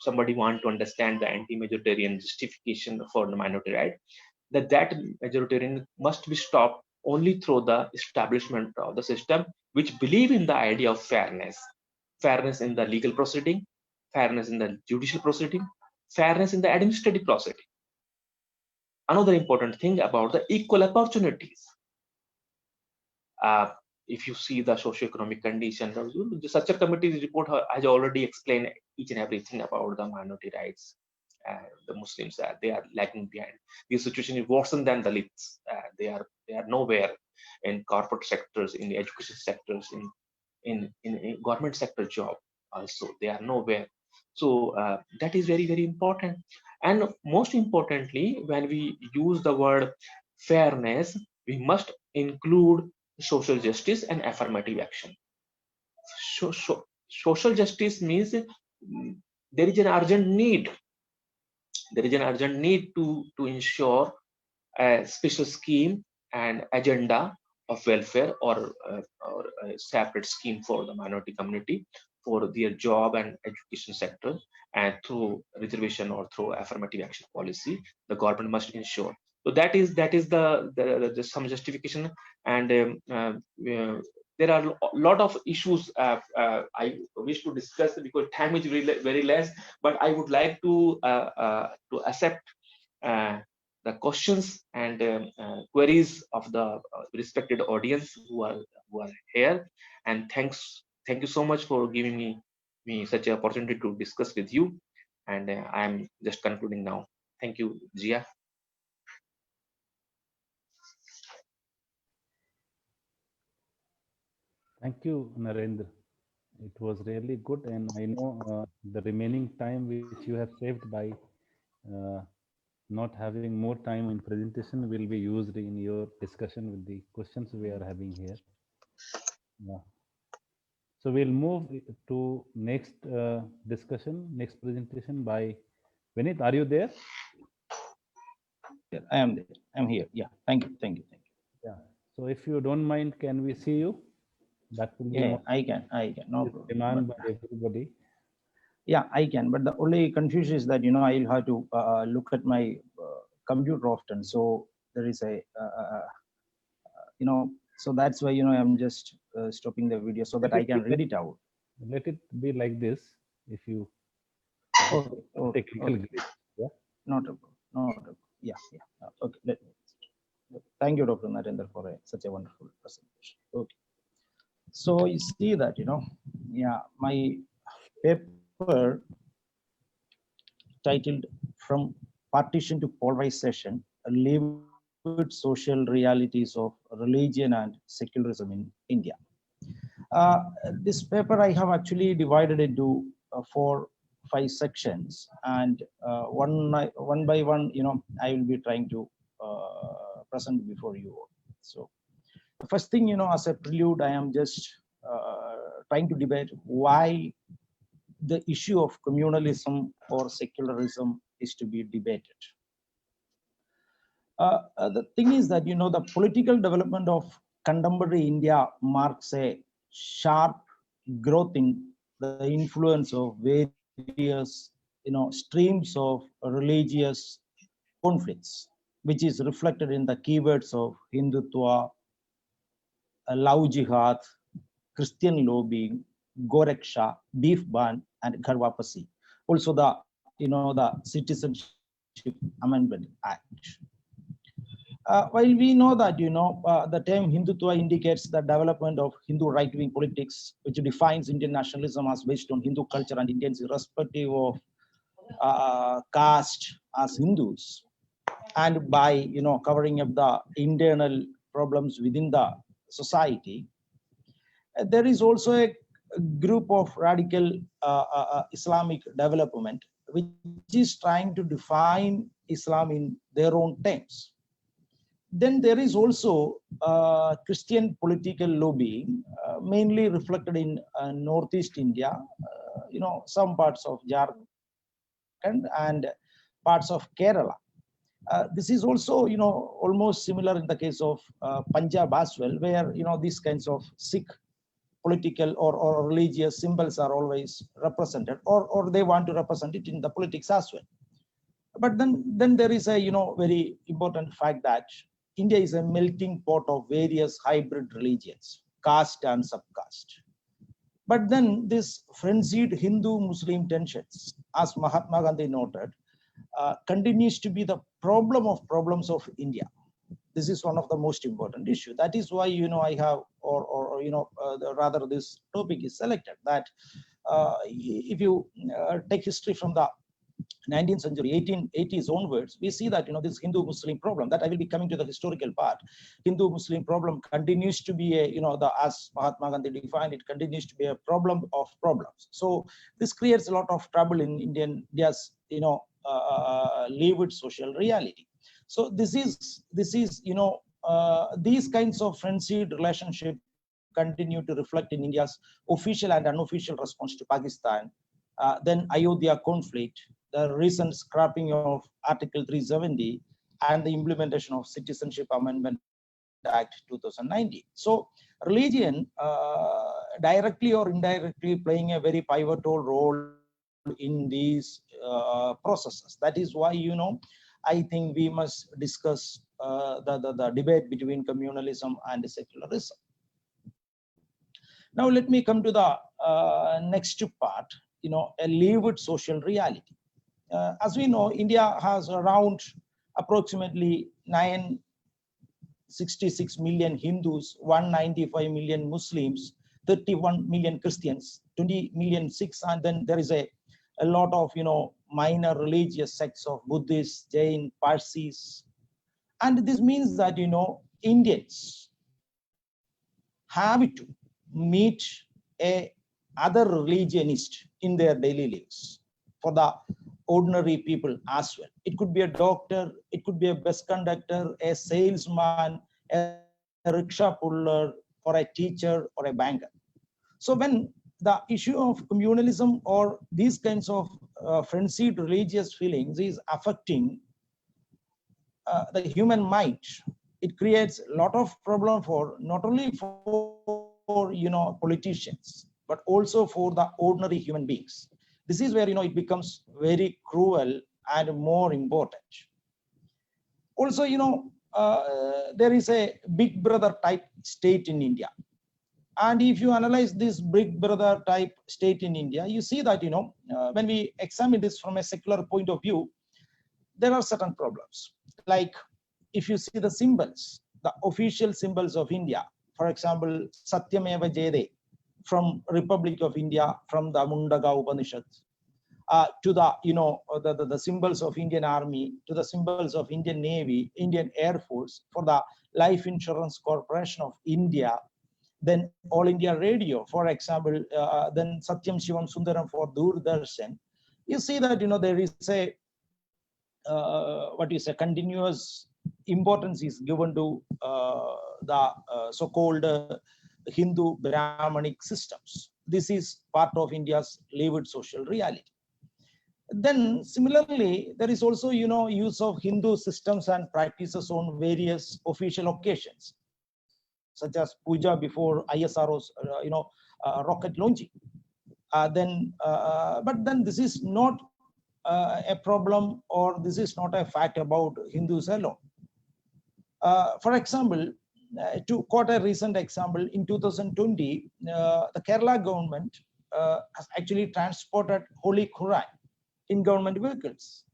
somebody want to understand the anti-majoritarian justification for the minority right, that majoritarian must be stopped only through the establishment of the system which believe in the idea of fairness in the legal proceeding, fairness in the judicial proceeding, fairness in the administrative proceeding. Another important thing about the equal opportunities. If you see the socio-economic condition, the Structure Committee's report has already explained each and everything about the minority rights. The Muslims, they are lagging behind. The situation is worse than the Dalits. They are nowhere in corporate sectors, in the education sectors, in government sector job. Also, they are nowhere. So that is very, very important. And most importantly, when we use the word fairness, we must include social justice and affirmative action. Social justice means there is an urgent need. There is an urgent need to ensure a special scheme and agenda of welfare, or a separate scheme for the minority community for their job and education sector, and through reservation or through affirmative action policy the government must ensure. So that is the some justification. And there are a lot of issues I wish to discuss because time is really very less, but I would like to accept the questions and queries of the respected audience who are here. And thank you so much for giving me such an opportunity to discuss with you. And I am just concluding now. Thank you, Jia.
Thank you, Narendra. It was really good, and I know the remaining time which you have saved by uh, not having more time in presentation will be used in your discussion with the questions we are having here. Yeah. So we'll move to next discussion, next presentation by Vinit. Are you there?
Yeah, I am there. I'm here. Yeah. Thank you. Thank you. Thank you.
Yeah. So if you don't mind, can we see you? That will be
Yeah,
more
I can. I can. No problem.
demand
But,
by everybody.
yeah, I can. But the only confusion is that I'll have to look at my computer often. So there is a so that's why I'm just stopping the video so that
Let
I
it be
can read it out.
let it be like this. If you
Okay. Okay.
technical
Okay.
glitch. Yeah.
Not a problem. Not a problem. Yeah. Yeah. Okay. Let me. Thank you, Dr. Narendra, for such a wonderful presentation. Okay. So you see that yeah, my paper titled "From Partition to Polarization: Lived Social Realities of Religion and Secularism in India." Uh, this paper I have actually divided into 4-5 sections, and one by one, I will be trying to present before you all. So the first thing, as a prelude, I am just trying to debate why the issue of communalism or secularism is to be debated. The thing is that the political development of contemporary India marks a sharp growth in the influence of various streams of religious conflicts, which is reflected in the keywords of Hindutva, love jihad, Christian lobbying, Goreksha, beef ban, and Gharwapasi. Also, the Citizenship Amendment Act. While we know that the term Hindutva indicates the development of Hindu right-wing politics, which defines Indian nationalism as based on Hindu culture and Indians irrespective of caste as Hindus, and by covering up the internal problems within the society, there is also a group of radical Islamic development which is trying to define Islam in their own terms. Then there is also Christian political lobbying, mainly reflected in Northeast India, some parts of Jharkhand and parts of Kerala. This is also, almost similar in the case of Punjab as well, where, these kinds of Sikh political or religious symbols are always represented, or they want to represent it in the politics as well. But then there is a, very important fact that India is a melting pot of various hybrid religions, caste and subcaste. But then this frenzied Hindu-Muslim tensions, as Mahatma Gandhi noted, continues to be the problem of problems of India. This is one of the most important issues. That is why, I have, rather this topic is selected, that if you take history from the 19th century, 1880s onwards, we see that, this Hindu-Muslim problem, that I will be coming to the historical part, Hindu-Muslim problem continues to be a, as Mahatma Gandhi defined, it continues to be a problem of problems. So this creates a lot of trouble in India's, lived social reality. So this is, these kinds of frenzied relationship continue to reflect in India's official and unofficial response to Pakistan, then Ayodhya conflict, the recent scrapping of Article 370, and the implementation of Citizenship Amendment Act 2019. So religion, directly or indirectly, playing a very pivotal role in these processes. That is why, I think we must discuss the debate between communalism and secularism. Now let me come to the next part, a lived social reality. As we know, India has around approximately 966 million Hindus, 195 million Muslims, 31 million Christians, 20 million Sikhs, and then there is a lot of, minor religious sects of Buddhists, Jain, Parsis. And this means that, Indians have to meet a other religionist in their daily lives for the ordinary people as well. It could be a doctor, it could be a bus conductor, a salesman, a rickshaw puller, or a teacher, or a banker. So when the issue of communalism or these kinds of frenzied religious feelings is affecting the human mind, it creates a lot of problem for not only for politicians, but also for the ordinary human beings. This is where it becomes very cruel and more important. Also, there is a big brother type state in India. And if you analyze this big brother type state in India, you see that, when we examine this from a secular point of view, there are certain problems. Like if you see the symbols, the official symbols of India, for example, Satyameva Jayate from Republic of India, from the Mundaka Upanishad, to the symbols of Indian Army, to the symbols of Indian Navy, Indian Air Force, for the Life Insurance Corporation of India, then All India Radio, for example, then Satyam Shivam Sundaram for Doordarshan. You see that there is a continuous importance is given to the so-called Hindu Brahmanic systems. This is part of India's lived social reality. Then similarly, there is also use of Hindu systems and practices on various official occasions, such as puja before ISRO's rocket launching. But then this is not a problem, or this is not a fact about Hindus alone. For example, to quote a recent example, in 2020, the Kerala government has actually transported Holy Quran in government vehicles.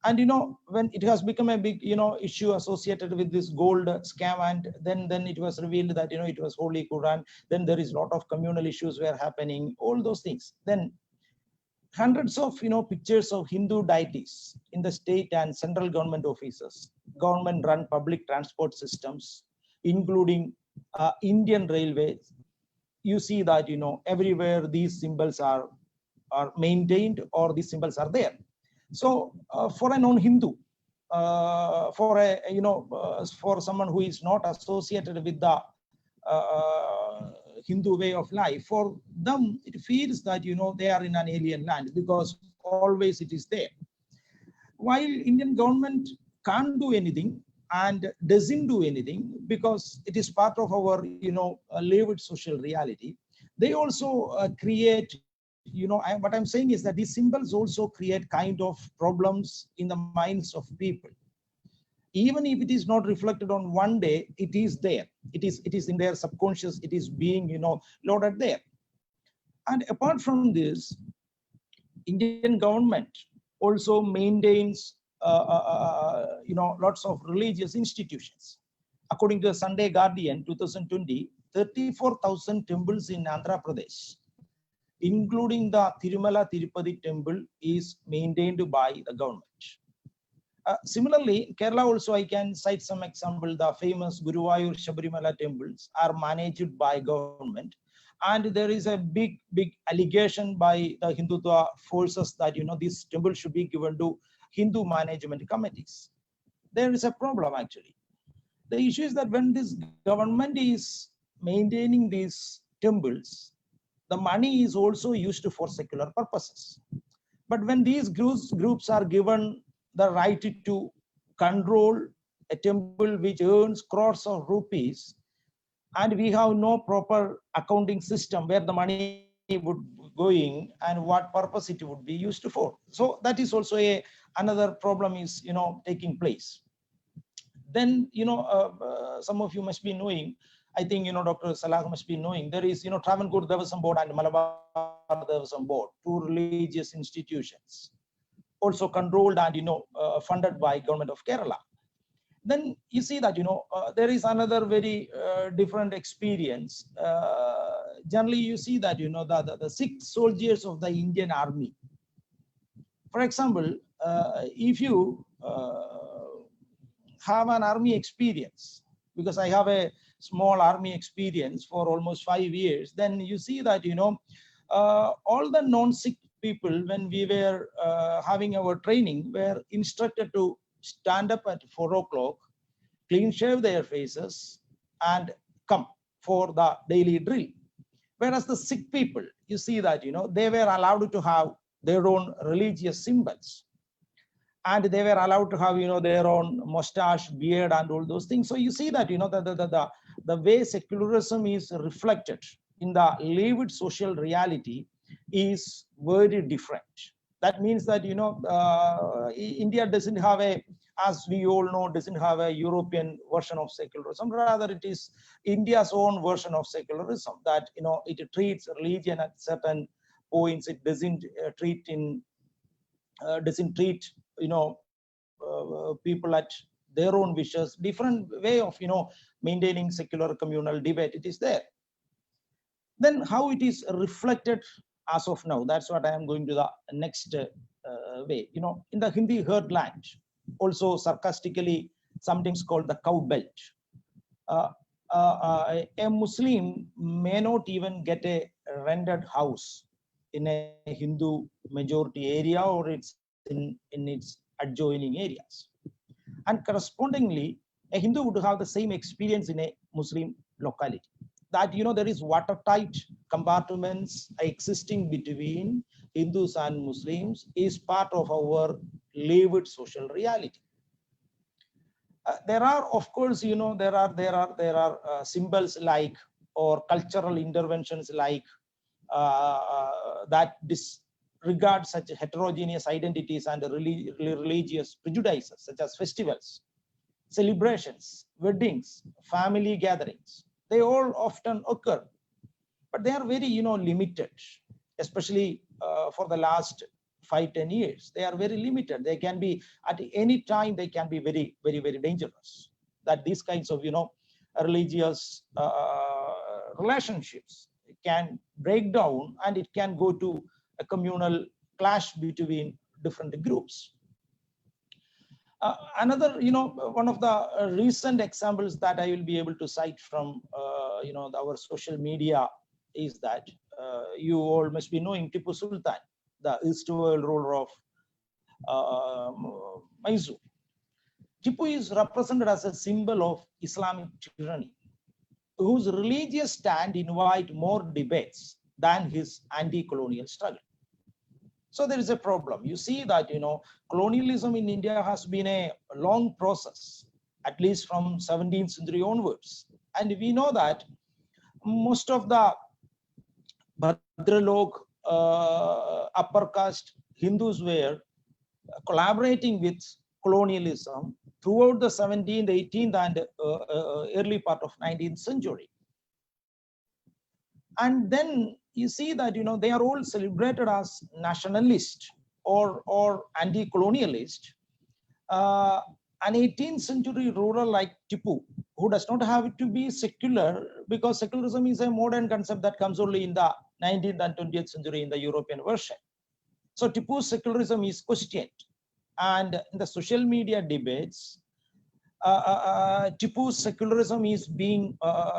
And when it has become a big issue associated with this gold scam, and then it was revealed that it was Holy Quran, then there is a lot of communal issues were happening, all those things. Then hundreds of pictures of Hindu deities in the state and central government offices, government run public transport systems, including Indian Railways. You see that everywhere these symbols are maintained, or these symbols are there. So for a non-Hindu, for someone who is not associated with the Hindu way of life, for them it feels that they are in an alien land, because always it is there. While Indian government can't do anything and doesn't do anything because it is part of our lived social reality, they also create, what I'm saying is that these symbols also create kind of problems in the minds of people. Even if it is not reflected on one day, it is there. It is in their subconscious. It is being loaded there. And apart from this, Indian government also maintains lots of religious institutions. According to the Sunday Guardian 2020, 34,000 temples in Andhra Pradesh including the Tirumala Tirupati temple, is maintained by the government. Similarly, Kerala also, I can cite some example. The famous Guruvayur Shabarimala temples are managed by government, and there is a big allegation by the Hindutva forces that this temple should be given to Hindu management committees. There is a problem actually. The issue is that when this government is maintaining these temples, the money is also used for secular purposes. But when these groups are given the right to control a temple which earns crores of rupees, and we have no proper accounting system where the money would going and what purpose it would be used for. So that is also another problem is taking place. Then some of you must be knowing, I think Dr. Salah must be knowing, there is Travancore Devasam Board and Malabar Devasam Board, two religious institutions, also controlled and funded by government of Kerala. Then you see that there is another very different experience. Generally, you see that the Sikh soldiers of the Indian Army. For example, if you have an army experience, because I have a small army experience for almost 5 years, then you see that all the non-Sikh people, when we were having our training, were instructed to stand up at 4 o'clock, clean shave their faces, and come for the daily drill. Whereas the Sikh people, you see that they were allowed to have their own religious symbols, and they were allowed to have their own mustache, beard, and all those things. So you see that the way secularism is reflected in the lived social reality is very different. That means that India doesn't have as we all know, doesn't have a European version of secularism. Rather, it is India's own version of secularism, that it treats religion at certain points. It doesn't treat people at their own wishes. Different way of maintaining secular communal debate. It is there. Then how it is reflected as of now, that's what I am going to the next way. In the Hindi heartland, also sarcastically sometimes called the cow belt, a Muslim may not even get a rented house in a Hindu majority area, or it's in its adjoining areas. And correspondingly, a Hindu would have the same experience in a Muslim locality. That there is watertight compartments existing between Hindus and Muslims is part of our lived social reality. There are, of course, there are symbols like, or cultural interventions like that disregard such heterogeneous identities and religious prejudices, such as festivals, celebrations, weddings, family gatherings. They all often occur, but they are very limited, especially for the last 5-10 years. They are very limited. They can be at any time, they can be very, very, very dangerous. That these kinds of religious relationships can break down, and it can go to a communal clash between different groups. Another, one of the recent examples that I will be able to cite from, our social media is that you all must be knowing Tipu Sultan, the erstwhile ruler of Mysore. Tipu is represented as a symbol of Islamic tyranny, whose religious stand invite more debates than his anti-colonial struggle. So there is a problem. You see that colonialism in India has been a long process, at least from 17th century onwards. And we know that most of the Bhadralok upper caste Hindus were collaborating with colonialism throughout the 17th, 18th, and early part of 19th century. And then you see that they are all celebrated as nationalist or anti-colonialist. An 18th century ruler like Tipu, who does not have to be secular, because secularism is a modern concept that comes only in the 19th and 20th century in the European version. So Tipu's secularism is questioned, and in the social media debates, Tipu's secularism is being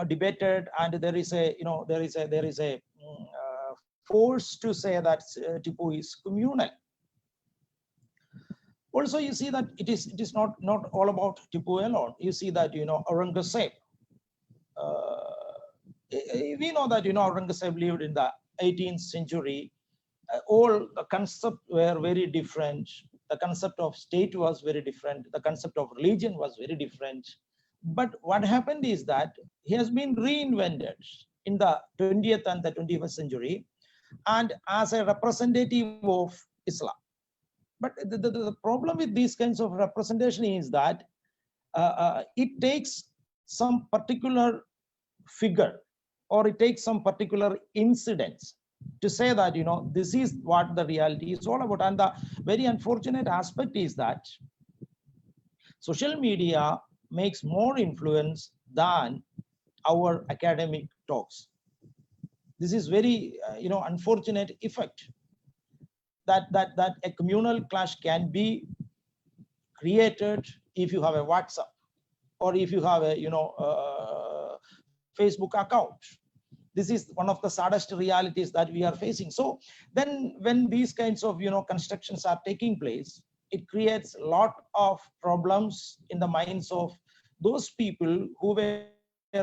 debated, and there is a force to say that Tipu is communal. Also, you see that it is not all about Tipu alone. You see that Aurangzeb. We know that Aurangzeb lived in the 18th century. All the concepts were very different. The concept of state was very different. The concept of religion was very different. But what happened is that he has been reinvented in the 20th and the 21st century, and as a representative of Islam. But the problem with these kinds of representation is that it takes some particular figure, or it takes some particular incidents to say that this is what the reality is all about. And the very unfortunate aspect is that social media makes more influence than our academic talks. This is very unfortunate effect, that a communal clash can be created if you have a WhatsApp, or if you have a Facebook account. This is one of the saddest realities that we are facing. So then when these kinds of constructions are taking place, it creates a lot of problems in the minds of those people who were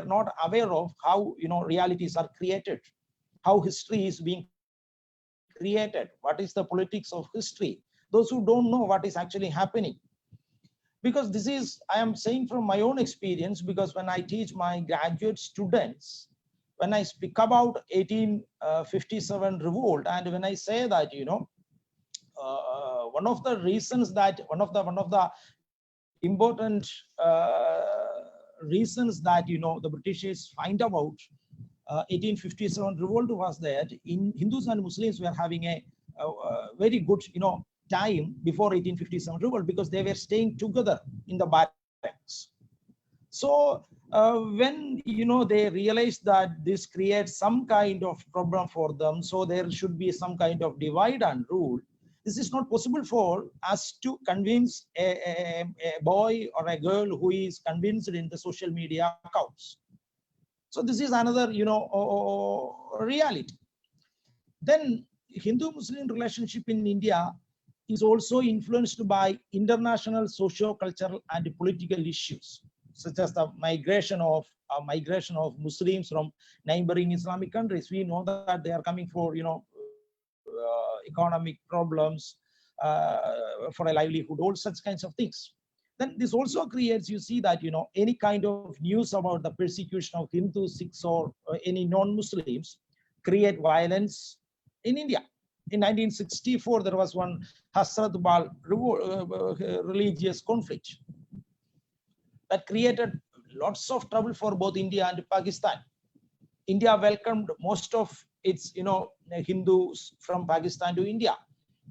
not aware of how realities are created, how history is being created, what is the politics of history, those who don't know what is actually happening. Because this is, I am saying from my own experience, because when I teach my graduate students, when I speak about 1857 revolt, and when I say that one of the reasons that one of the important reasons that the Britishers find about 1857 revolt was that in Hindus and Muslims were having a very good time before 1857 revolt, because they were staying together in the barracks. So when they realized that this creates some kind of problem for them, so there should be some kind of divide and rule. This is not possible for us to convince a boy or a girl who is convinced in the social media accounts. So this is another reality. Then Hindu-Muslim relationship in India is also influenced by international socio-cultural and political issues, such as the migration of Muslims from neighboring Islamic countries. We know that they are coming for economic problems, for a livelihood, all such kinds of things. Then this also creates, you see that any kind of news about the persecution of Hindus, Sikhs, or any non-Muslims create violence in India. In 1964, there was one Hasrat Bal religious conflict that created lots of trouble for both India and Pakistan. India welcomed most of its Hindus from Pakistan to India.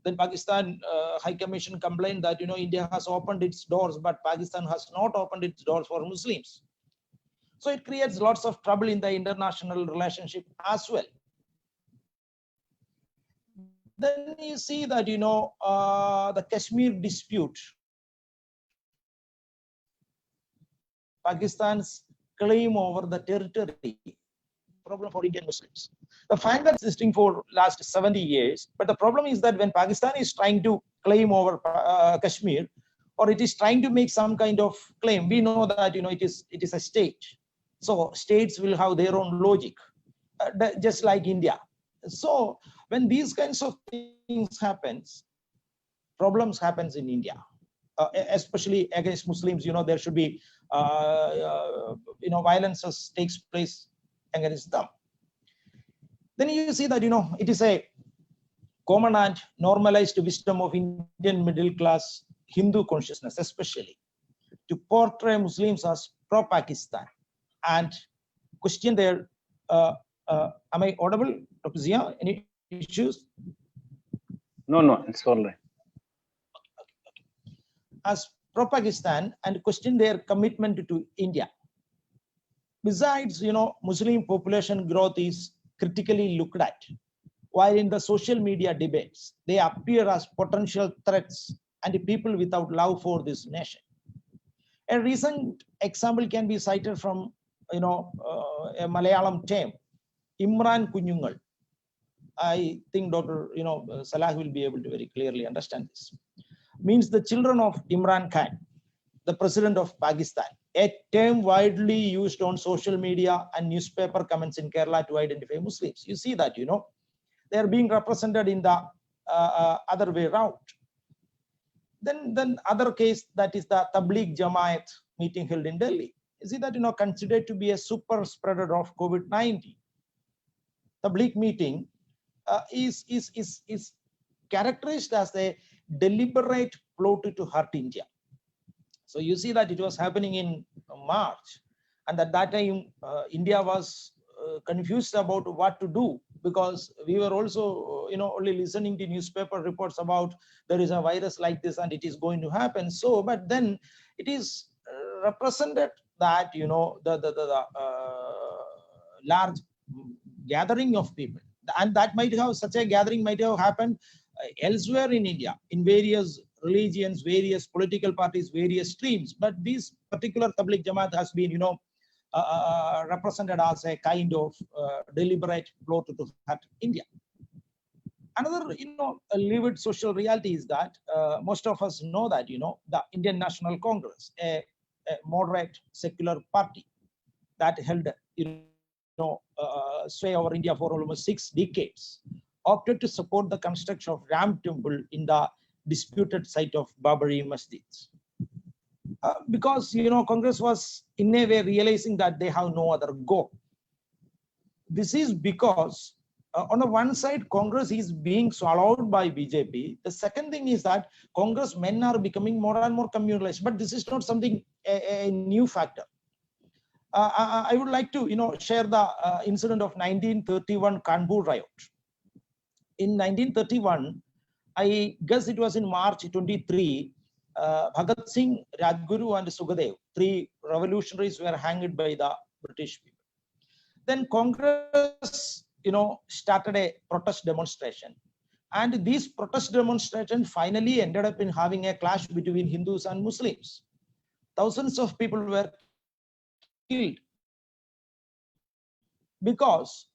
Then Pakistan High Commission complained that India has opened its doors, but Pakistan has not opened its doors for Muslims. So it creates lots of trouble in the international relationship as well. Then you see that the Kashmir dispute, Pakistan's claim over the territory, problem for Indian Muslims. The fact that existing for last 70 years, but the problem is that when Pakistan is trying to claim over Kashmir, or it is trying to make some kind of claim, we know that it is a state. So states will have their own logic, just like India. So when these kinds of things happens, problems happens in India, especially against Muslims. There should be violences takes place against them. Then you see that it is a common and normalized wisdom of Indian middle class Hindu consciousness, especially to portray Muslims as pro-Pakistan and question their. Am I audible, Dr. Zia? Any issues?
No, it's all right.
As pro-Pakistan and question their commitment to India. Besides, Muslim population growth is critically looked at, while in the social media debates, they appear as potential threats and people without love for this nation. A recent example can be cited from, a Malayalam term, Imran Kunyungal. I think Dr. Salah will be able to very clearly understand this. Means the children of Imran Khan, the president of Pakistan, a term widely used on social media and newspaper comments in Kerala to identify Muslims. You see that, they are being represented in the other way around. Then other case, that is the Tabligh Jamaat meeting held in Delhi. You see that, considered to be a super spreader of COVID-19. Tabligh meeting is characterized as a deliberate plot to hurt India. So you see that it was happening in March, and at that time India was confused about what to do, because we were also only listening to newspaper reports about there is a virus like this and it is going to happen. So but then it is represented that the large gathering of people, and that might have, such a gathering might have happened elsewhere in India, in various religions, various political parties, various streams, but this particular Tabligh Jamaat has been represented as a kind of deliberate plot to hurt India. Another a lived social reality is that most of us know that the Indian National Congress, a moderate secular party that held sway over India for almost 6 decades, opted to support the construction of Ram Temple in the disputed site of Babari Masjids. Because Congress was in a way realizing that they have no other go. This is because on the one side, Congress is being swallowed by BJP. The second thing is that Congress men are becoming more and more communalist. But this is not something a new factor. I would like to share the incident of 1931 Kanpur riot. In 1931, I guess it was in March 23, Bhagat Singh, Rajguru and Sukhdev, 3 revolutionaries, were hanged by the British people. Then Congress started a protest demonstration, and these protest demonstrations finally ended up in having a clash between Hindus and Muslims. Thousands of people were killed, because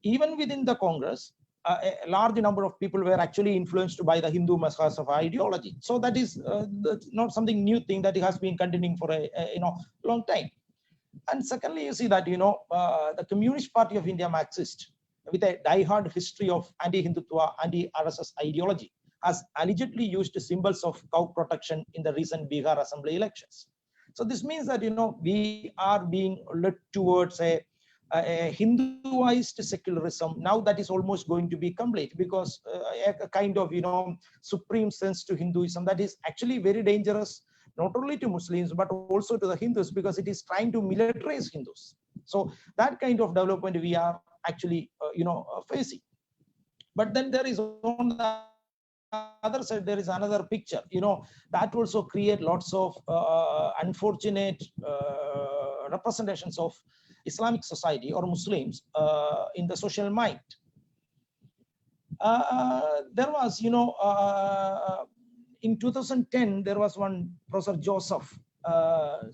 even within the Congress, a large number of people were actually influenced by the Hindu Mahasabha ideology. So that is not something new thing, that it has been continuing for a long time. And secondly, you see that the Communist Party of India, Marxist, with a die-hard history of anti-Hindutva, anti-RSS ideology, has allegedly used symbols of cow protection in the recent Bihar Assembly elections. So this means that we are being led towards a Hinduized secularism. Now that is almost going to be complete, because a kind of supreme sense to Hinduism that is actually very dangerous, not only to Muslims but also to the Hindus, because it is trying to militarize Hindus. So that kind of development we are actually facing. But then there is, on the other side, there is another picture that also create lots of unfortunate representations of Islamic society or Muslims in the social mind. There was in 2010 there was one Professor Joseph.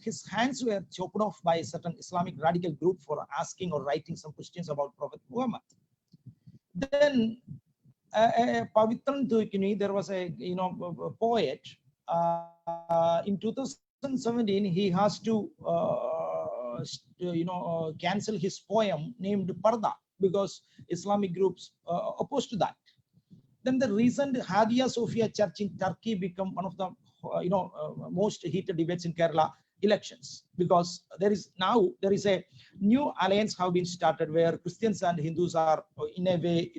His hands were chopped off by a certain Islamic radical group for asking or writing some questions about Prophet Muhammad. Then Pavitran Dukini, there was a poet. In 2017, he has to cancel his poem named Parda, because Islamic groups opposed to that. Then the recent Hagia Sophia Church in Turkey became one of the most heated debates in Kerala elections, because there is a new alliance have been started where Christians and Hindus are in a way,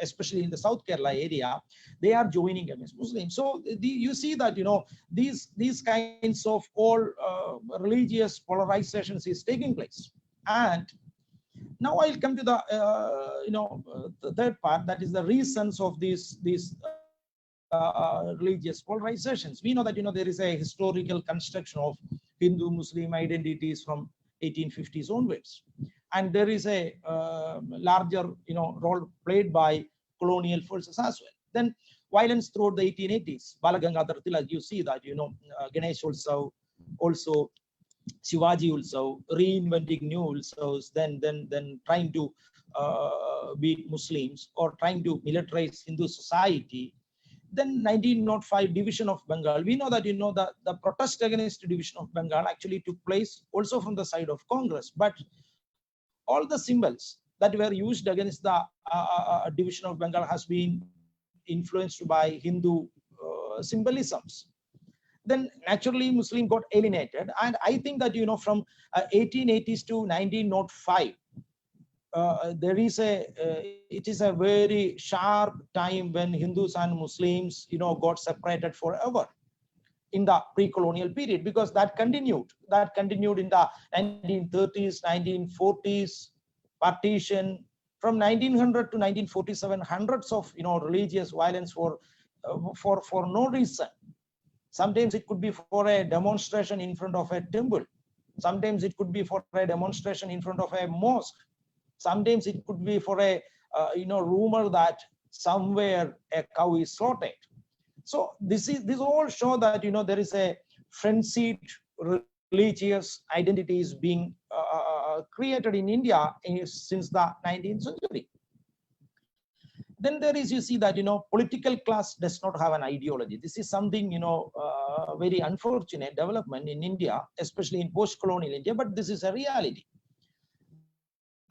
especially in the South Kerala area, they are joining against Muslims. So you see that these kinds of all religious polarizations is taking place. And now I'll come to the the third part, that is the reasons of these religious polarizations. We know that there is a historical construction of Hindu-Muslim identities from 1850s onwards, and there is a larger role played by colonial forces as well. Then violence throughout the 1880s, Balagangadhar Tilak, you see that Ganesh also Shivaji also reinventing new Ulsavs, then trying to beat Muslims or trying to militarize Hindu society. Then 1905 division of Bengal. We know that the protest against division of Bengal actually took place also from the side of Congress, but all the symbols that were used against the division of Bengal has been influenced by Hindu symbolisms. Then naturally Muslim got alienated, and I think that from 1880s to 1905, there is it is a very sharp time when Hindus and Muslims got separated forever in the pre-colonial period, because that continued in the 1930s, 1940s, partition. From 1900 to 1947, hundreds of religious violence for no reason. Sometimes it could be for a demonstration in front of a temple. Sometimes it could be for a demonstration in front of a mosque. Sometimes it could be for a rumor that somewhere a cow is slaughtered. So this all show that there is a frenzied religious identities being created in India since the 19th century. Then there is, you see that political class does not have an ideology. This is something very unfortunate development in India, especially in post-colonial India, but this is a reality.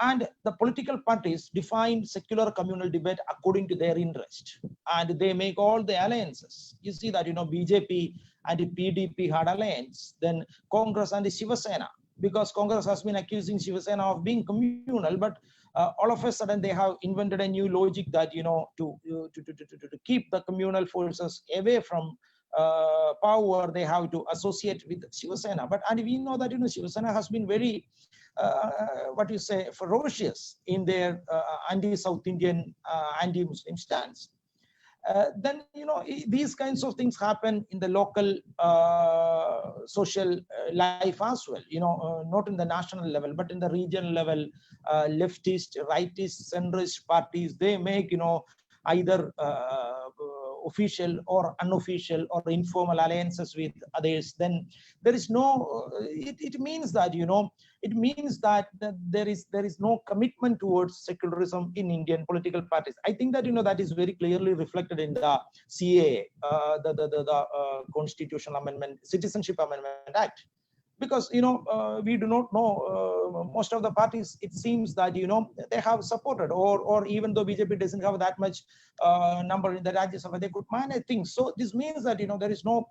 And the political parties define secular communal debate according to their interest, and they make all the alliances. You see that BJP and the PDP had alliance, then Congress and the Shiva Sena, because Congress has been accusing Shiva Sena of being communal, but all of a sudden they have invented a new logic that to keep the communal forces away from power, they have to associate with Shiva Sena. And we know that Shiva Sena has been very ferocious in their anti-South Indian, anti-Muslim stance. Then these kinds of things happen in the local social life as well. Not in the national level, but in the regional level. Leftist, rightist, centrist parties, they make either official or unofficial or informal alliances with others. Then there is no it means that there is no commitment towards secularism in Indian political parties. I think that that is very clearly reflected in the CAA, the Constitutional Amendment, Citizenship Amendment Act. Because we do not know, most of the parties, it seems that they have supported, or even though BJP doesn't have that much number in the Rajya Sabha, they could manage things. So this means that there is no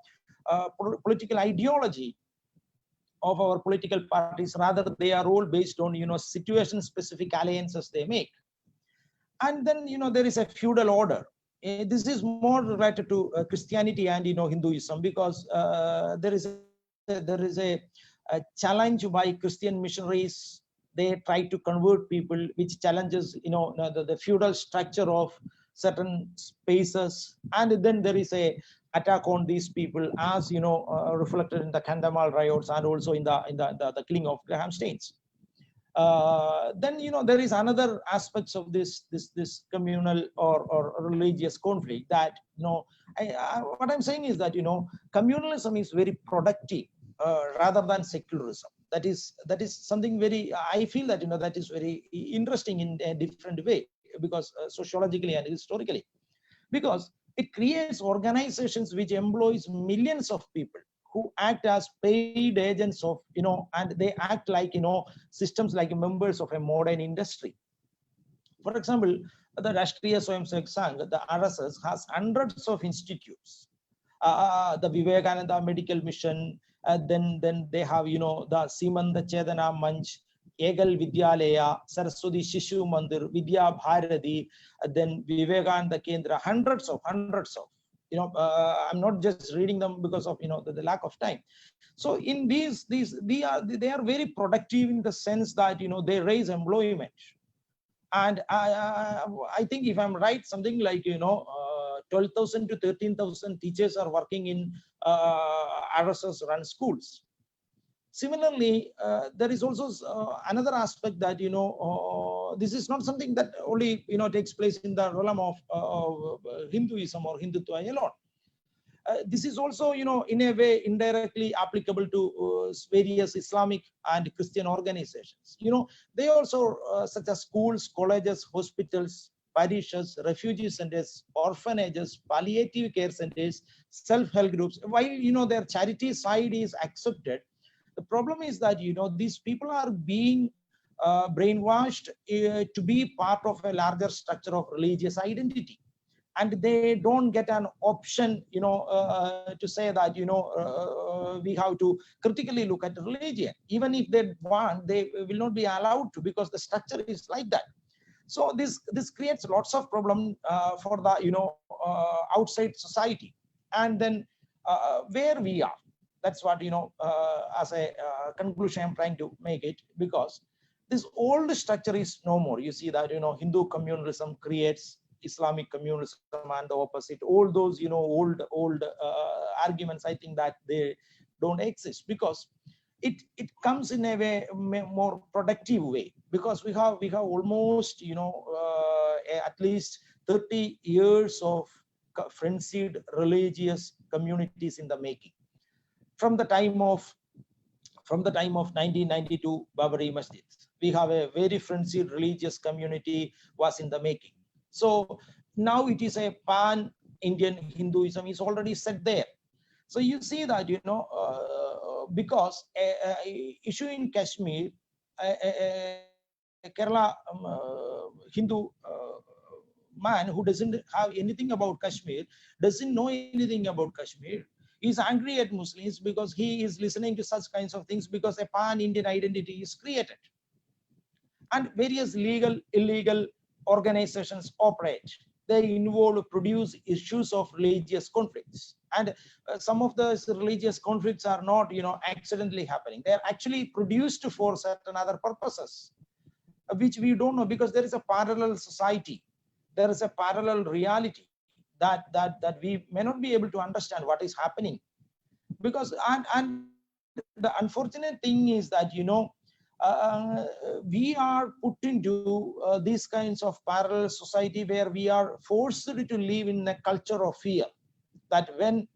political ideology of our political parties. Rather, they are all based on situation specific alliances they make. And then there is a feudal order. This is more related to Christianity and Hinduism, because there is a challenge by Christian missionaries. They try to convert people, which challenges the feudal structure of certain spaces. And then there is a attack on these people, as reflected in the Kandhamal riots and also in the killing of Graham Staines. Then there is another aspects of this communal or religious conflict, that what I'm saying is that communalism is very productive rather than secularism. That is something very, I feel that that is very interesting in a different way, because sociologically and historically, because it creates organizations which employs millions of people who act as paid agents of and they act like systems like members of a modern industry. For example, the Rashtriya Swayamsevak Sangh, the RSS, has hundreds of institutes. The Vivekananda Medical Mission, then they have the Simanda Chedana Manch, Egal Vidyalaya, Saraswati Shishu Mandir, Vidya Bharati, then Vivekananda Kendra, hundreds of I'm not just reading them because of the lack of time. So in these they are very productive in the sense that they raise employment. And I think, if I'm right, something like 12,000 to 13,000 teachers are working in RSS run schools. Similarly, there is also another aspect that, this is not something that only, takes place in the realm of Hinduism or Hindutva alone. This is also, in a way, indirectly applicable to various Islamic and Christian organizations. They also, such as schools, colleges, hospitals, parishes, refugee centers, orphanages, palliative care centers, self-help groups. While, their charity side is accepted, the problem is that, these people are being brainwashed to be part of a larger structure of religious identity. And they don't get an option, to say that, we have to critically look at religion. Even if they want, they will not be allowed to, because the structure is like that. So this creates lots of problem for the, outside society. And then where we are, that's what, as a conclusion I'm trying to make it, because this old structure is no more. You see that, Hindu communalism creates Islamic communalism and the opposite. All those, old arguments, I think that they don't exist, because it comes in a way, more productive way, because we have almost, at least 30 years of frenzied religious communities in the making. From the time of 1992 Babari Masjid, we have a very frenzied religious community was in the making. So now it is a pan-Indian Hinduism is already set there. So you see that, because issue in Kashmir, Kerala Hindu man who doesn't have anything about Kashmir, doesn't know anything about Kashmir, is angry at Muslims because he is listening to such kinds of things, because a pan-Indian identity is created. And various legal, illegal organizations operate. They produce issues of religious conflicts. And some of those religious conflicts are not, accidentally happening. They are actually produced for certain other purposes, which we don't know, because there is a parallel society. There is a parallel reality that we may not be able to understand what is happening. Because, and the unfortunate thing is that, we are put into these kinds of parallel society where we are forced to live in a culture of fear, that when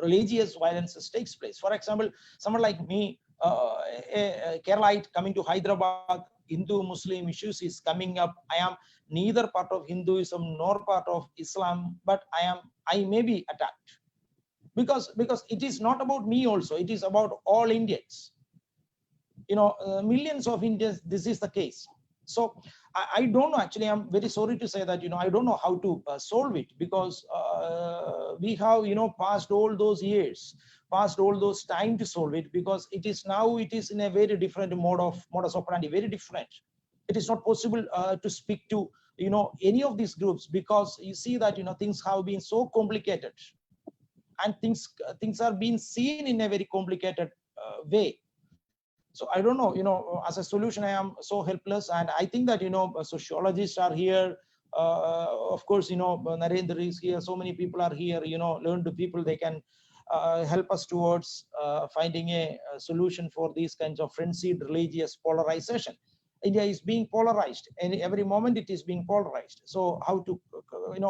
religious violence takes place, for example, someone like me, a Keralite coming to Hyderabad, Hindu-Muslim issues is coming up. I am neither part of Hinduism nor part of Islam, but I may be attacked, because it is not about me also, it is about all Indians. Millions of Indians, this is the case. So I don't know, actually, I'm very sorry to say that, I don't know how to solve it, because we have, passed all those years, passed all those time to solve it, because it is in a very different modus operandi, very different. It is not possible to speak to, any of these groups, because you see that, things have been so complicated, and things are being seen in a very complicated way. So I don't know, as a solution, I am so helpless. And I think that, sociologists are here. Of course, Narendra is here. So many people are here, learned people, they can help us towards finding a solution for these kinds of frenzied religious polarization. India is being polarized, and every moment it is being polarized. So how to,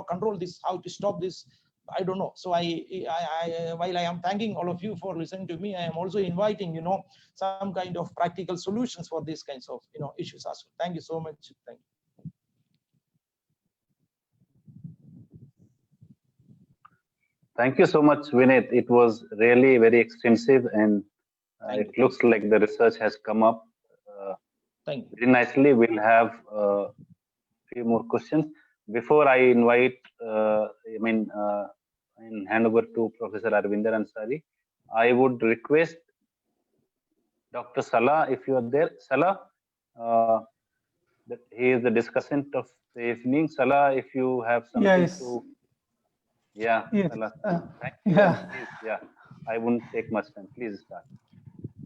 control this, how to stop this, I don't know. So while I am thanking all of you for listening to me, I am also inviting, some kind of practical solutions for these kinds of, issues as well. Thank you so much. Thank you.
Thank you so much, Vinit. It was really very extensive, and it looks like the research has come up
Thank you.
very nicely. We'll have a few more questions. Before I invite, and hand over to Professor Arvinder Ansari, I would request Dr. Salah, if you are there. Salah, that he is the discussant of the evening. Salah, if you have something to... Yeah,
Yes.
Salah. Thank you.
Yeah.
Please, yeah, I wouldn't take much time. Please start.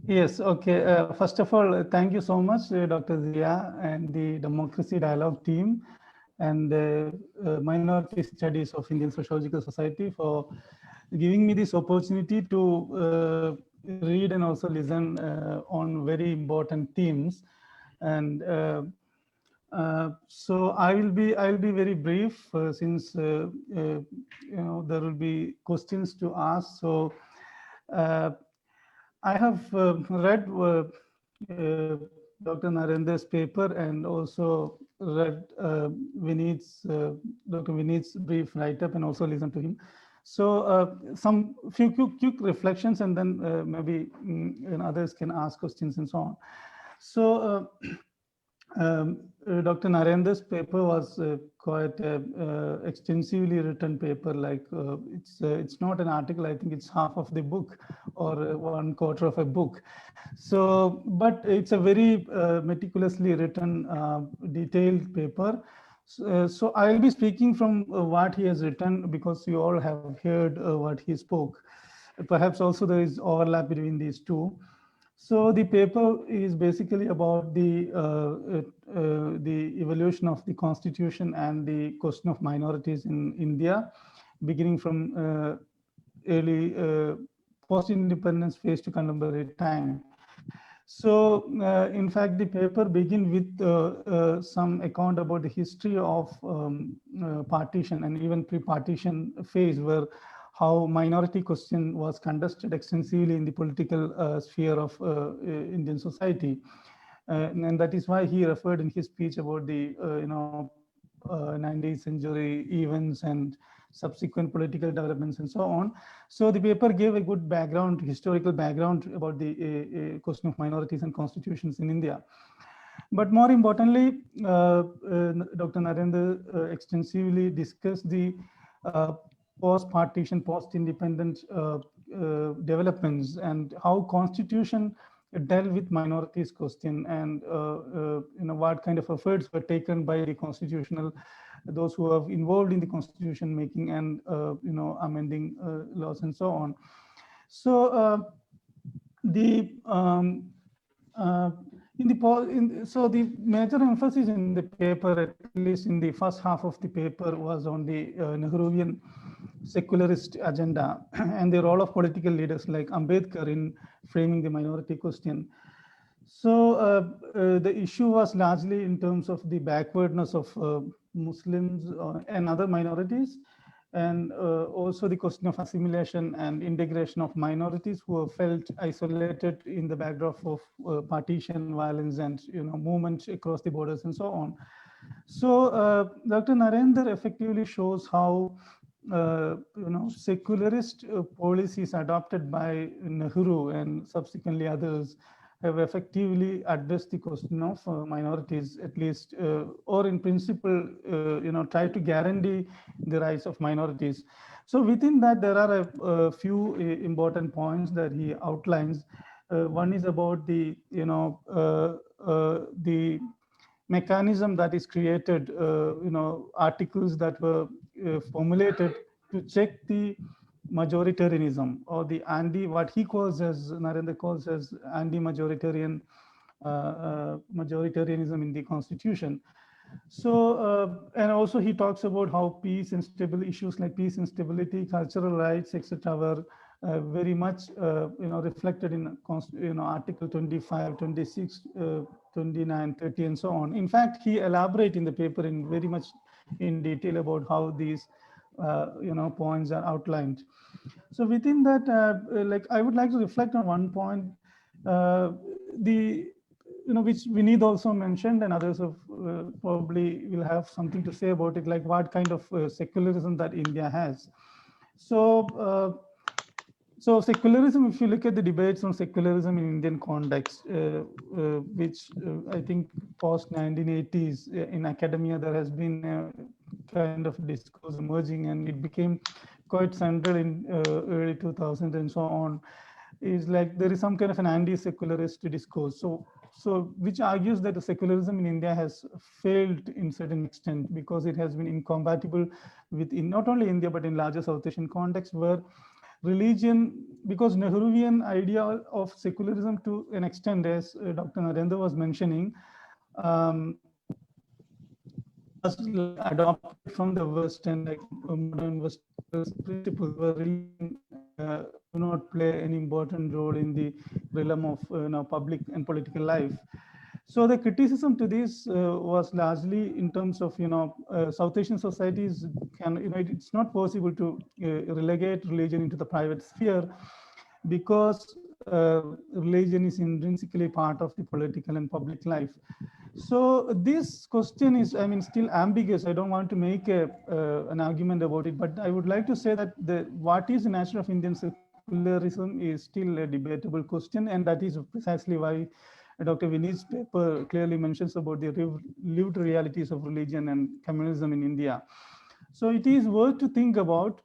Yes, okay. First of all, thank you so much, Dr. Zia and the Democracy Dialogue team and Minority Studies of Indian Sociological Society for giving me this opportunity to read and also listen on very important themes. And so I'll be very brief since there will be questions to ask. So I have read Dr. Narendra's paper and also read Dr. Vineet's brief write-up and also listened to him. So some few quick reflections, and then maybe others can ask questions and so on. So Dr. Narendra's paper was quite extensively written paper. Like it's not an article. I think it's half of the book or 1/4 of a book. So, but it's a very meticulously written, detailed paper. So I'll be speaking from what he has written because you all have heard what he spoke. Perhaps also there is overlap between these two. So the paper is basically about the evolution of the constitution and the question of minorities in India, beginning from early post-independence phase to contemporary time. So in fact, the paper begins with some account about the history of partition and even pre-partition phase, where how minority question was contested extensively in the political sphere of Indian society. And that is why he referred in his speech about the 19th century events and subsequent political developments and so on. So the paper gave a good background, historical background about the question of minorities and constitutions in India. But more importantly, Dr. Narendra extensively discussed the post-partition, post-independent developments and how constitution dealt with minorities question, and what kind of efforts were taken by the constitutional, those who are involved in the constitution making and amending laws and so on. So so the major emphasis in the paper, at least in the first half of the paper, was on the Nehruvian secularist agenda and the role of political leaders like Ambedkar in framing the minority question. So the issue was largely in terms of the backwardness of Muslims and other minorities, and also the question of assimilation and integration of minorities who were felt isolated in the backdrop of partition, violence, and movement across the borders and so on. So Dr. Narendra effectively shows how secularist policies adopted by Nehru and subsequently others have effectively addressed the question of minorities, at least, or in principle, try to guarantee the rights of minorities. So within that, there are a few important points that he outlines. One is about the mechanism that is created, articles that were formulated to check the majoritarianism or the what he calls as, Narendra calls as anti-majoritarian majoritarianism in the constitution. So, and also he talks about how peace and stability, issues like peace and stability, cultural rights, etc., were very much, reflected in, Article 25, 26, 29, 30, and so on. In fact, he elaborates in the paper in very much in detail about how these, points are outlined. So within that, like I would like to reflect on one point, which Vineet also mentioned, and others have probably will have something to say about it, like what kind of secularism that India has. So, so secularism, if you look at the debates on secularism in Indian context, which I think post 1980s in academia, there has been a kind of discourse emerging, and it became quite central in early 2000s and so on, is like there is some kind of an anti-secularist discourse. So which argues that the secularism in India has failed in certain extent because it has been incompatible with not only India, but in larger South Asian context where religion, because Nehruvian idea of secularism to an extent, as Dr. Narendra was mentioning, was adopted from the West, and like modern West principles were religion do not play any important role in the realm of public and political life. So the criticism to this was largely in terms of South Asian societies can it's not possible to relegate religion into the private sphere, because religion is intrinsically part of the political and public life. So this question is, I mean, still ambiguous. I don't want to make an argument about it, but I would like to say that what is the nature of Indian secularism is still a debatable question, and that is precisely why Dr. Vinny's paper clearly mentions about the lived realities of religion and communalism in India. So it is worth to think about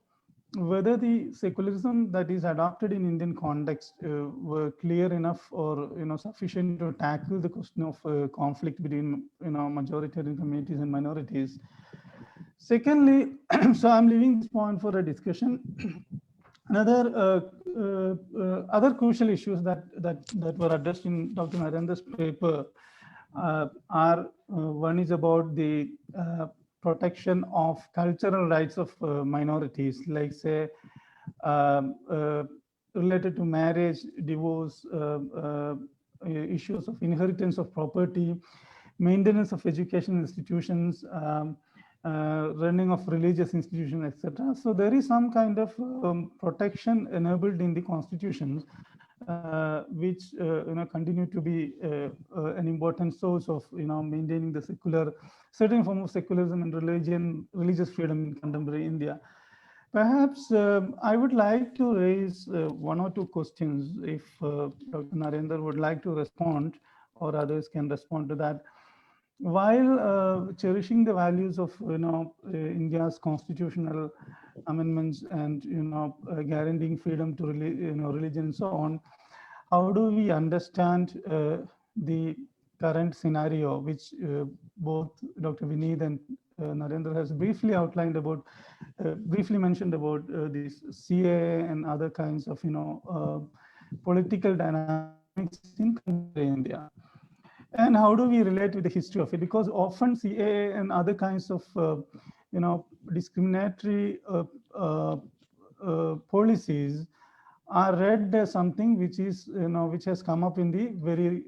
whether the secularism that is adopted in Indian context were clear enough or sufficient to tackle the question of conflict between majoritarian communities and minorities. Secondly, so I'm leaving this point for a discussion. Another other crucial issues that were addressed in Dr. Narendra's paper are one is about the protection of cultural rights of minorities, like say related to marriage, divorce, issues of inheritance of property, maintenance of education institutions, running of religious institutions, etc. So there is some kind of protection enabled in the constitutions, which continue to be an important source of maintaining the certain form of secularism and religious freedom in contemporary India. Perhaps I would like to raise one or two questions if Dr. Narendra would like to respond, or others can respond to that. While cherishing the values of India's constitutional amendments and guaranteeing freedom to religion and so on, how do we understand the current scenario, which both Dr. Vineet and Narendra has briefly outlined about, briefly mentioned about this CAA and other kinds of political dynamics in India. And how do we relate with the history of it? Because often CAA and other kinds of discriminatory policies are read as something which is which has come up in the very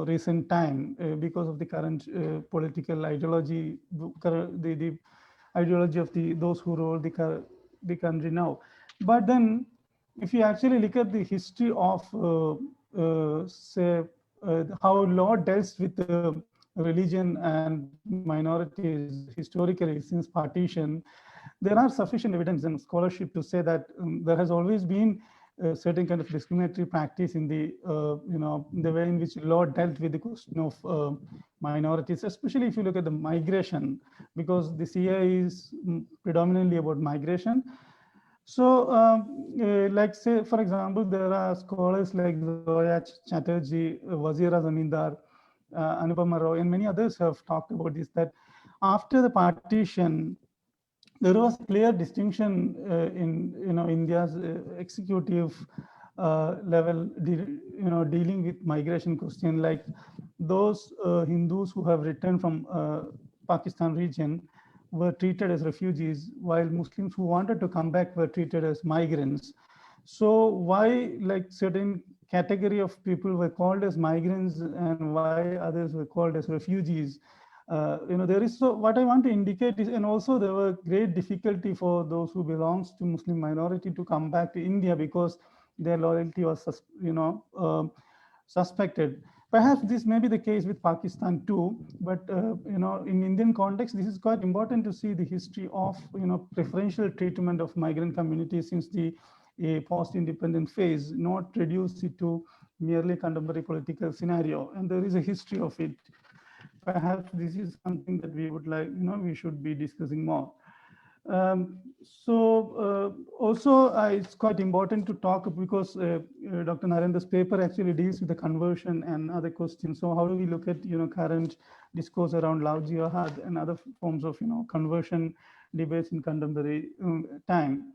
recent time because of the current political ideology, the ideology of those who rule the country now. But then, if you actually look at the history of say how law deals with religion and minorities historically since partition, there are sufficient evidence and scholarship to say that there has always been a certain kind of discriminatory practice in the the way in which law dealt with the question of minorities, especially if you look at the migration, because the CA is predominantly about migration. So, like say, for example, there are scholars like Zoya Chatterjee, Wazira Zamindar, Anupama Roy, and many others have talked about this, that after the partition, there was a clear distinction in India's executive level, dealing with migration question, like those Hindus who have returned from Pakistan region were treated as refugees, while Muslims who wanted to come back were treated as migrants. So why like certain category of people were called as migrants and why others were called as refugees? There is, so what I want to indicate is, and also there were great difficulty for those who belongs to Muslim minority to come back to India because their loyalty was suspected. Perhaps this may be the case with Pakistan too, but in Indian context, this is quite important to see the history of preferential treatment of migrant communities since the post-independent phase, not reduce it to merely contemporary political scenario, and there is a history of it. Perhaps this is something that we would like, we should be discussing more. Also, it's quite important to talk because Dr. Narendra's paper actually deals with the conversion and other questions. So how do we look at current discourse around love jihad and other forms of conversion debates in contemporary time?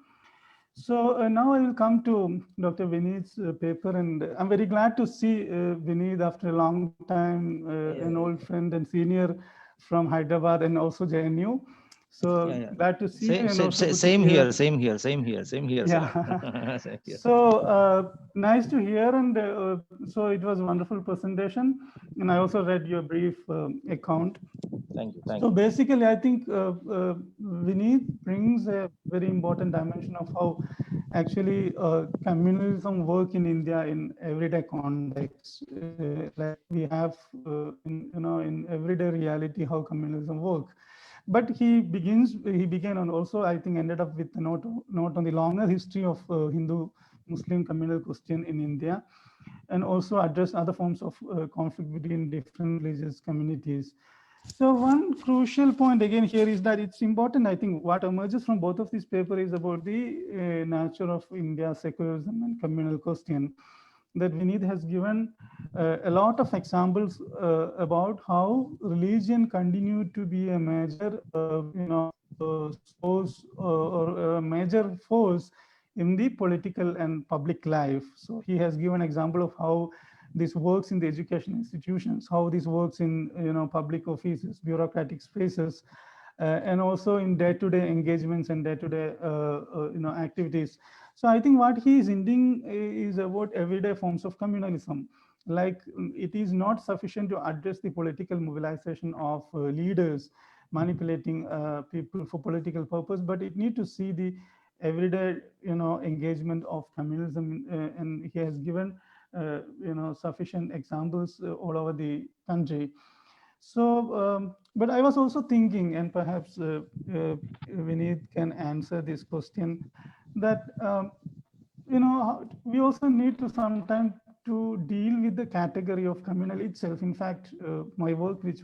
So now I will come to Dr. Vineet's paper, and I'm very glad to see Vineet after a long time, an old friend and senior from Hyderabad and also JNU. So
Yeah.
glad to see you. And also good to
Same
hear.
here, same here, same here, same here.
Yeah.
Same here.
So nice to hear, and so it was a wonderful presentation. And I also read your brief account.
Thank you. Thank
So
you.
basically, I think Vineet brings a very important dimension of how actually communalism work in India in everyday context. Like we have in everyday reality how communalism work. But he began and also I think ended up with a note on the longer history of Hindu-Muslim communal question in India, and also address other forms of conflict between different religious communities. So one crucial point again here is that it's important, I think, what emerges from both of these papers is about the nature of India's secularism and communal question. That Vineet has given a lot of examples about how religion continued to be a major, source or a major force in the political and public life. So he has given example of how this works in the education institutions, how this works in public offices, bureaucratic spaces, and also in day-to-day engagements and day-to-day activities. So I think what he is hinting is about everyday forms of communalism. Like it is not sufficient to address the political mobilization of leaders manipulating people for political purpose, but it need to see the everyday engagement of communalism, and he has given sufficient examples all over the country. So, but I was also thinking, and perhaps Vineet can answer this question, that we also need to sometimes to deal with the category of communal itself. In fact, my work, which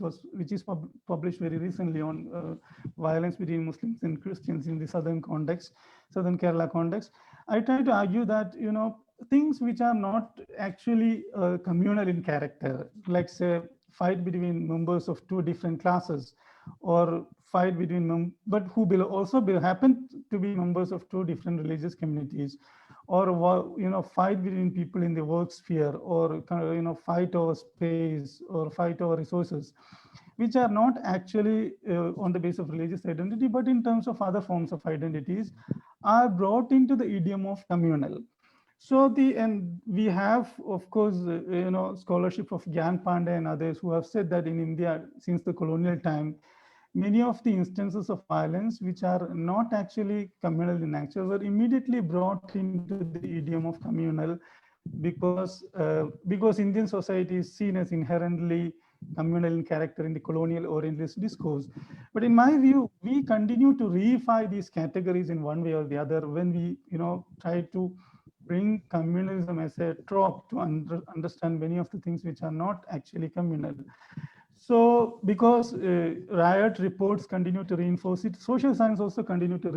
is published very recently on violence between Muslims and Christians in the southern Kerala context, I try to argue that things which are not actually communal in character, like say fight between members of two different classes, or fight between but who also happen to be members of two different religious communities, or fight between people in the work sphere, or fight over space or fight over resources, which are not actually on the basis of religious identity, but in terms of other forms of identities, are brought into the idiom of communal. So and we have, of course, scholarship of Gyan Pandey and others who have said that in India, since the colonial time, many of the instances of violence which are not actually communal in nature were immediately brought into the idiom of communal, because Indian society is seen as inherently communal in character in the colonial Orientalist discourse. But in my view, we continue to reify these categories in one way or the other when we try to bring communalism as a trope to understand many of the things which are not actually communal. So because riot reports continue to reinforce it, social science also continue to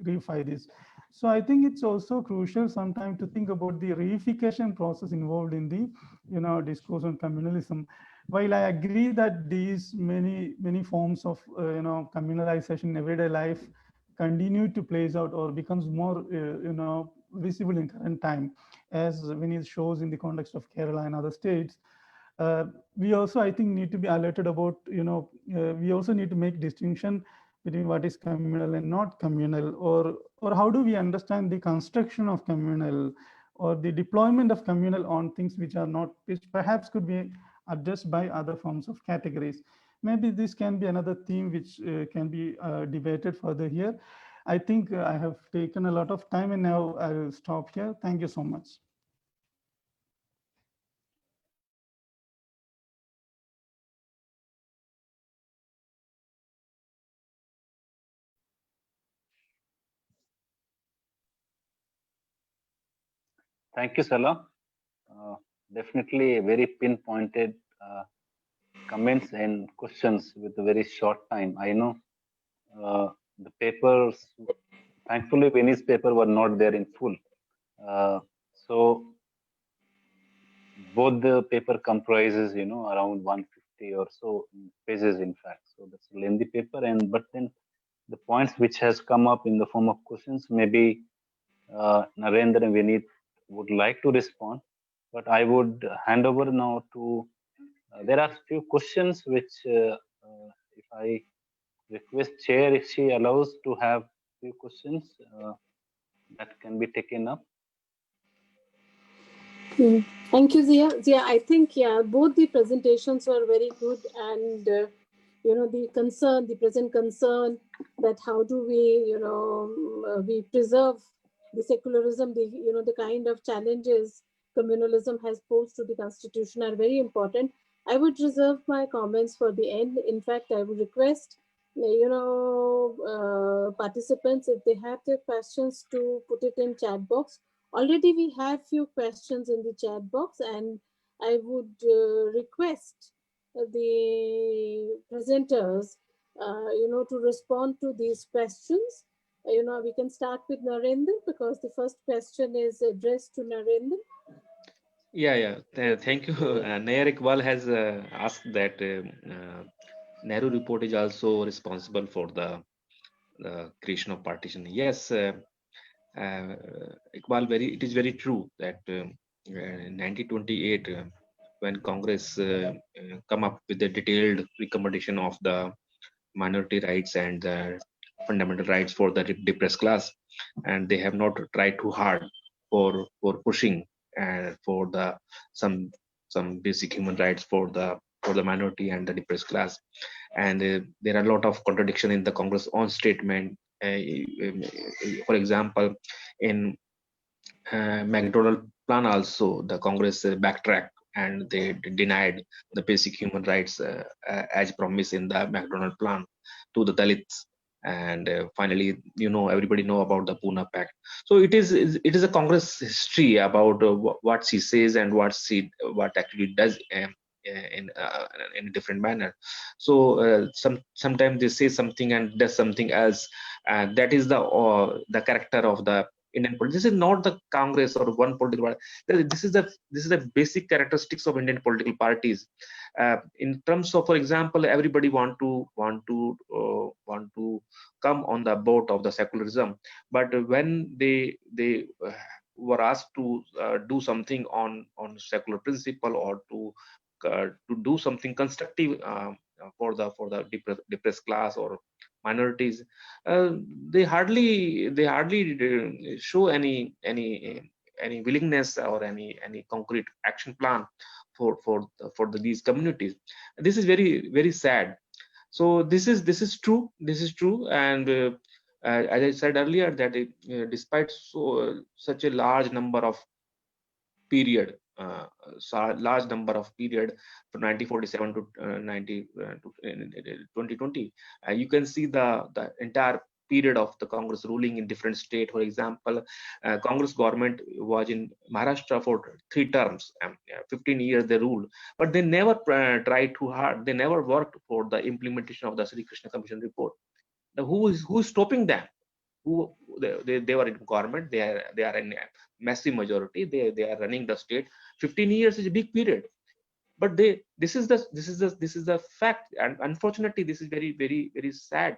reify this. So I think it's also crucial sometimes to think about the reification process involved in the discourse on communalism. While I agree that these many forms of communalization in everyday life continue to plays out or becomes more visible in current time, as Vineet shows in the context of Kerala and other states. We also, I think, need to be alerted about, we also need to make distinction between what is communal and not communal, or how do we understand the construction of communal or the deployment of communal on things which are not, which perhaps could be addressed by other forms of categories. Maybe this can be another theme which can be debated further here. I think I have taken a lot of time, and now I will stop here. Thank you so much.
Thank you, Salah. Definitely very pinpointed comments and questions with a very short time. I know the papers, thankfully, Vinny's paper were not there in full. So both the paper comprises, around 150 or so pages, in fact. So that's a lengthy paper, but then the points which has come up in the form of questions, maybe Narendra and Vineet would like to respond, but I would hand over now to. There are few questions which, if I request chair if she allows to have few questions that can be taken up.
Thank you, Zia. Zia, I think, yeah, both the presentations were very good, and the present concern that how do we, we preserve the secularism, the kind of challenges communalism has posed to the constitution are very important. I would reserve my comments for the end. In fact, I would request, participants, if they have their questions, to put it in chat box. Already we have few questions in the chat box, and I would request the presenters, to respond to these questions. We can start with Narendra, because the first question is addressed to Narendra.
Yeah. Thank you. Nair Iqbal has asked that Nehru report is also responsible for the creation of partition. Yes, Iqbal, it is very true that in 1928, when Congress come up with the detailed recommendation of the minority rights and fundamental rights for the depressed class, and they have not tried too hard for pushing for the some basic human rights for the minority and the depressed class. And there are a lot of contradiction in the Congress own statement. For example, in McDonald plan also, the Congress backtracked and they denied the basic human rights as promised in the McDonald plan to the Dalits. And finally, everybody know about the Pune Pact. So it is a Congress history about what she says and what actually does in a different manner. So sometimes they say something and does something else. That is the character of the Indian politics. This is not the Congress or one political party. This is the basic characteristics of Indian political parties. In terms of, for example, everybody want to come on the boat of the secularism, but when they were asked to do something on secular principle, or to do something constructive for the depressed class or minorities, they hardly show any willingness or any concrete action plan for these communities. This is very, very sad. So this is true, and as I said earlier, that despite such a large number of period, large number of period from 1947 to 2020, you can see the entire period of the Congress ruling in different state. For example, Congress government was in Maharashtra for 3 terms, 15 years they ruled, but they never tried too hard. They never worked for the implementation of the Sri Krishna Commission report. Now, who is stopping them? Who they were in government, they are in a massive majority, they are running the state. 15 years is a big period, but this is the fact, and unfortunately this is very, very, very sad.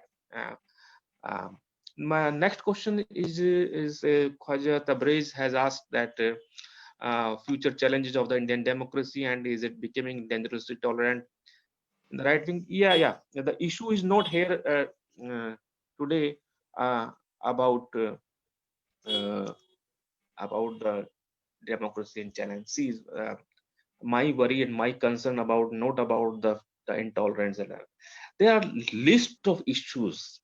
My next question is Khwaja Tabriz has asked that future challenges of the Indian democracy, and is it becoming dangerously tolerant in the right wing? Yeah. The issue is not here today about the democracy and challenge. See, my worry and my concern not about the intolerance, and there are list of issues,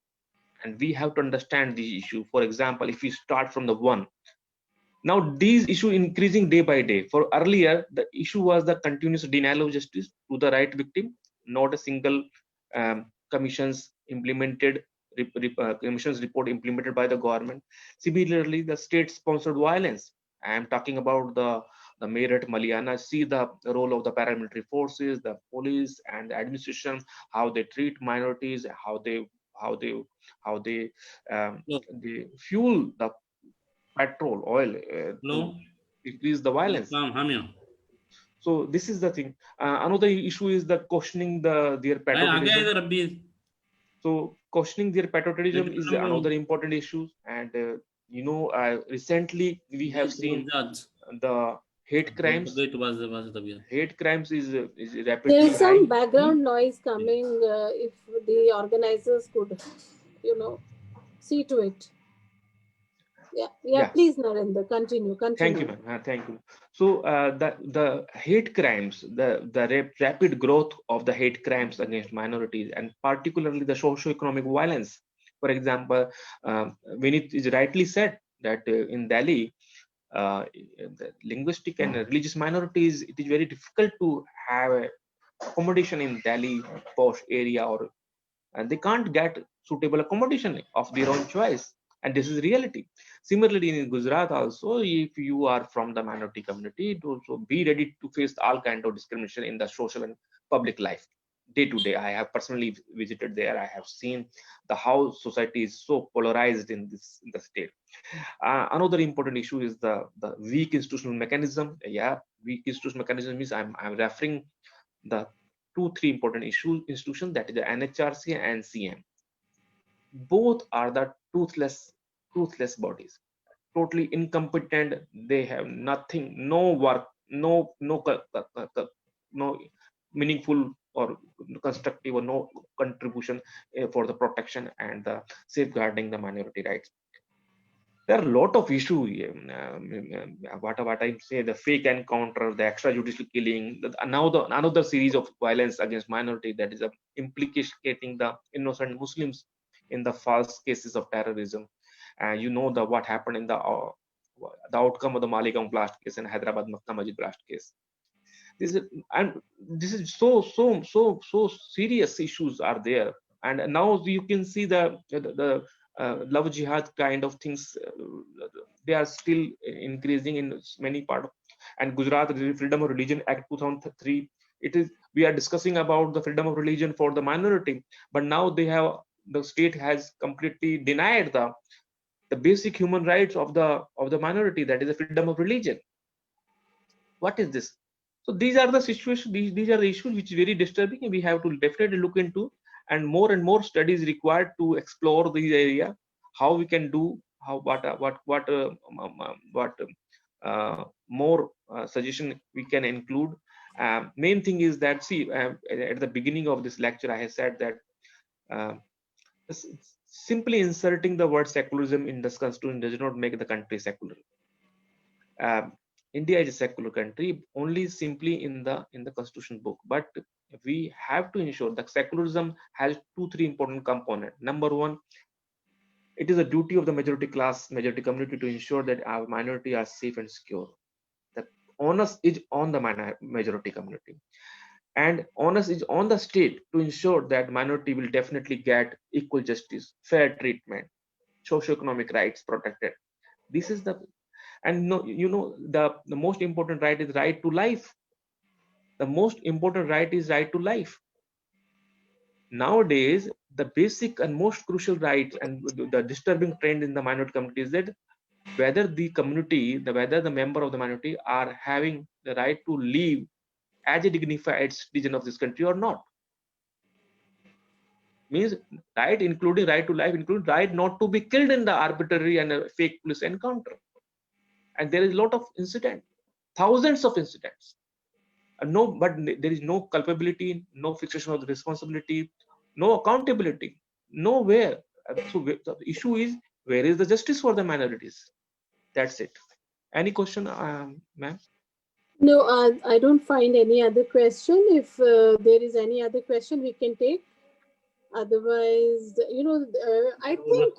and we have to understand the issue. For example, if we start from the one, now these issue increasing day by day. For earlier, the issue was the continuous denial of justice to the right victim, not a single commissions report implemented by the government. Similarly, the state-sponsored violence. I am talking about the Meerut, Maliana. See the role of the paramilitary forces, the police, and the administration, how they treat minorities, how they fuel the petrol, oil to increase the violence. So this is the thing. Another issue is the questioning their patriotism. So questioning their patriotism is another important issue. And recently we have seen the hate crimes. Hate crimes is rapidly
There is some
high.
background noise coming. If the organizers could, see to it. Yeah. Please, Narendra, continue.
Thank you, ma'am. Thank you. So the hate crimes, the rapid growth of the hate crimes against minorities, and particularly the socio-economic violence. For example, Vinit is rightly said that in Delhi, the linguistic and religious minorities, it is very difficult to have accommodation in Delhi posh area, and they can't get suitable accommodation of their own choice, and this is reality. Similarly, in Gujarat also, if you are from the minority community, to also be ready to face all kind of discrimination in the social and public life day to day. I have personally visited there. I have seen how society is so polarized in the state. Another important issue is the weak institutional mechanism. Weak institutional mechanism means I'm referring the three important institutions, that is the NHRC and CM. Both are the toothless bodies, totally incompetent. They have nothing, no work, no meaningful or constructive or no contribution for the protection and the safeguarding the minority rights. There are a lot of issues. What I say, the fake encounter, the extrajudicial killing, another series of violence against minority, that is implicating the innocent Muslims in the false cases of terrorism. What happened in the outcome of the Maligaon blast case and Hyderabad Makkah Masjid blast case. This is so serious issues are there, and now you can see the love jihad kind of things. They are still increasing in many parts. And Gujarat Freedom of Religion Act 2003, we are discussing about the freedom of religion for the minority, but now the state has completely denied the basic human rights of the minority, that is the freedom of religion. What is this? So these are the situations, these are the issues which is very disturbing, and we have to definitely look into, and more studies required to explore these area, how we can do, more suggestion we can include. Main thing is that, see, at the beginning of this lecture I have said that simply inserting the word secularism in the constitution does not make the country secular. India is a secular country only simply in the constitution book, but we have to ensure that secularism has 2-3 important components. Number one, it is a duty of the majority community to ensure that our minority are safe and secure. The onus is on the majority community, and onus is on the state to ensure that minority will definitely get equal justice, fair treatment, socio-economic rights protected. This is the most important right is right to life. The most important right is right to life. Nowadays, the basic and most crucial rights and the disturbing trend in the minority community is that whether the member of the minority are having the right to live as a dignified citizen of this country or not. Means right, including right to life, including right not to be killed in the arbitrary and fake police encounter. And there is a lot of incidents, thousands of incidents. But there is no culpability, no fixation of the responsibility, no accountability, nowhere. So the issue is, where is the justice for the minorities? That's it. Any question, ma'am?
No, I don't find any other question. If there is any other question, we can take. Otherwise, I think,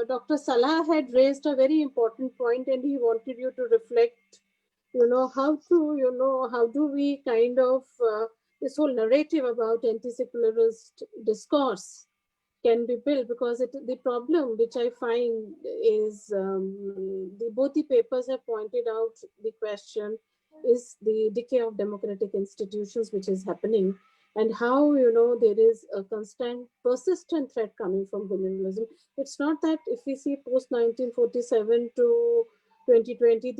Dr. Salah had raised a very important point, and he wanted you to reflect, how do we kind of, this whole narrative about anti-secularist discourse can be built, because the problem which I find is both the papers have pointed out the question is the decay of democratic institutions which is happening, and how there is a constant persistent threat coming from communalism. It's not that if we see post 1947 to 2020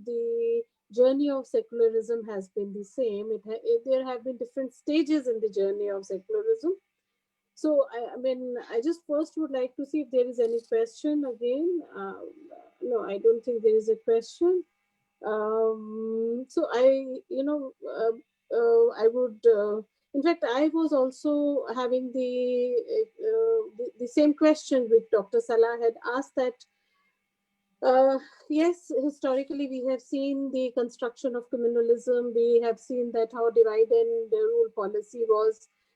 the journey of secularism has been the same. There have been different stages in the journey of secularism. So, I mean, I just first would like to see if there is any question again. No, I don't think there is a question. So I would, in fact, I was also having the same question which Dr. Salah had asked, that yes, historically we have seen the construction of communalism. We have seen that how divide and rule policy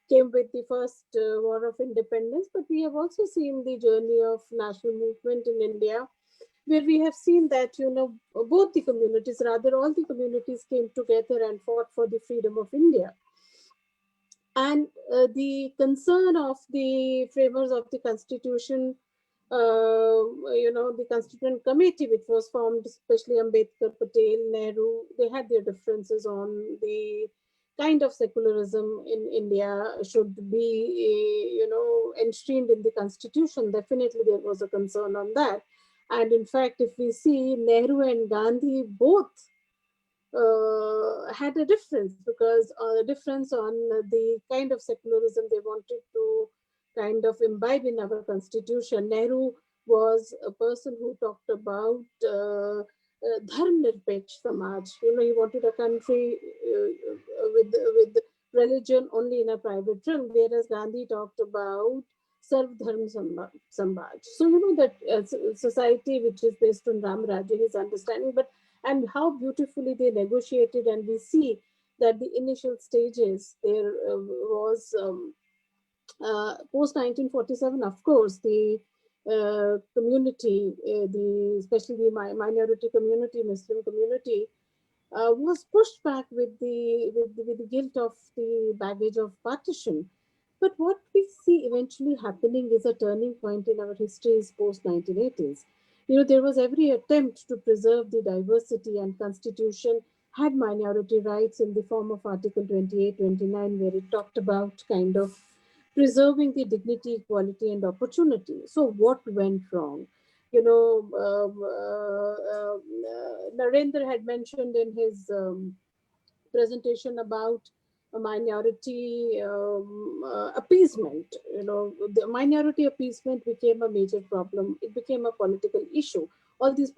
came with the first war of independence, but we have also seen the journey of national movement in India, where we have seen that, both the communities, rather all the communities, came together and fought for the freedom of India. And the concern of the framers of the Constitution, the Constituent Committee, which was formed, especially Ambedkar, Patel, Nehru, they had their differences on the kind of secularism in India should be, enshrined in the Constitution. Definitely there was a concern on that. And in fact, if we see, Nehru and Gandhi both had a difference, because a difference on the kind of secularism they wanted to kind of imbibe in our constitution. Nehru was a person who talked about dharm nirpeksh samaj. He wanted a country with religion only in a private realm, whereas Gandhi talked about Sarv Dharm Samaj. So that society which is based on Ram Rajya, his understanding, but and how beautifully they negotiated. And we see that the initial stages there was post 1947, of course, the community, especially the minority community, Muslim community, was pushed back with the guilt of the baggage of partition. But what we see eventually happening is a turning point in our history is post 1980s. There was every attempt to preserve the diversity, and Constitution had minority rights in the form of Article 28, 29, where it talked about kind of preserving the dignity, equality, and opportunity. So what went wrong? Narendra had mentioned in his presentation about a minority appeasement. The minority appeasement became a major problem. It became a political issue. All these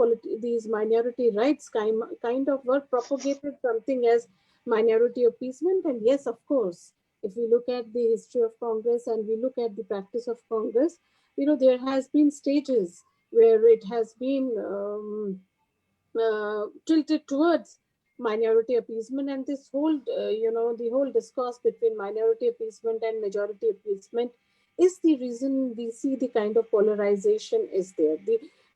minority rights kind of were propagated something as minority appeasement. And yes, of course, if we look at the history of Congress and we look at the practice of Congress, there has been stages where it has been tilted towards minority appeasement. And this whole the whole discourse between minority appeasement and majority appeasement is the reason we see the kind of polarization is there.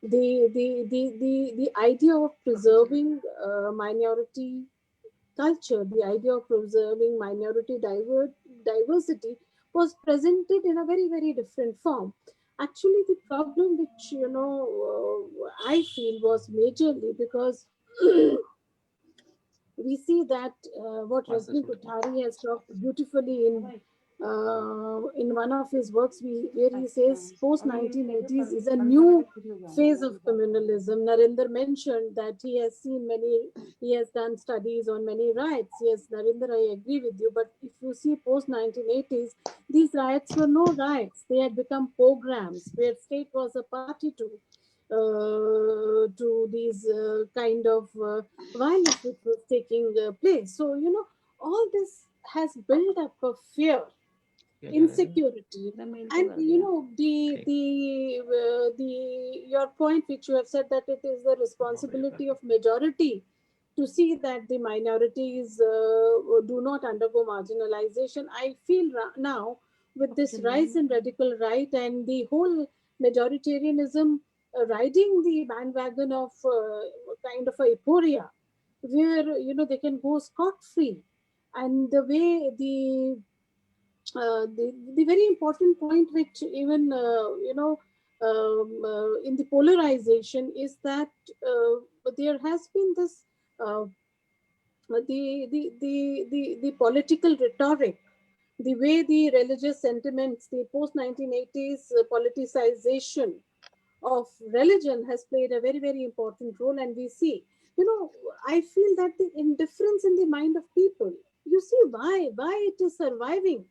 The idea of preserving minority culture, the idea of preserving minority diversity was presented in a very, very different form. Actually, the problem which, I feel was majorly because we see that what Rajni Kothari has talked beautifully in one of his works, where he says post-1980s is a new phase of communalism. Narendra mentioned that he has done studies on many riots. Yes, Narendra, I agree with you. But if you see post-1980s, these riots were no riots. They had become pogroms where state was a party to these kind of violence which was taking place. So, all this has built up a fear, insecurity, and the your point which you have said, that it is the responsibility of majority to see that the minorities do not undergo marginalization. I feel now with this rise in radical right and the whole majoritarianism riding the bandwagon of kind of a euphoria, where they can go scot free, and the way the very important point which even in the polarization is that there has been this the political rhetoric, the way the religious sentiments, the post 1980s politicization of religion has played a very, very important role. And we see, I feel that the indifference in the mind of people, you see why it is surviving.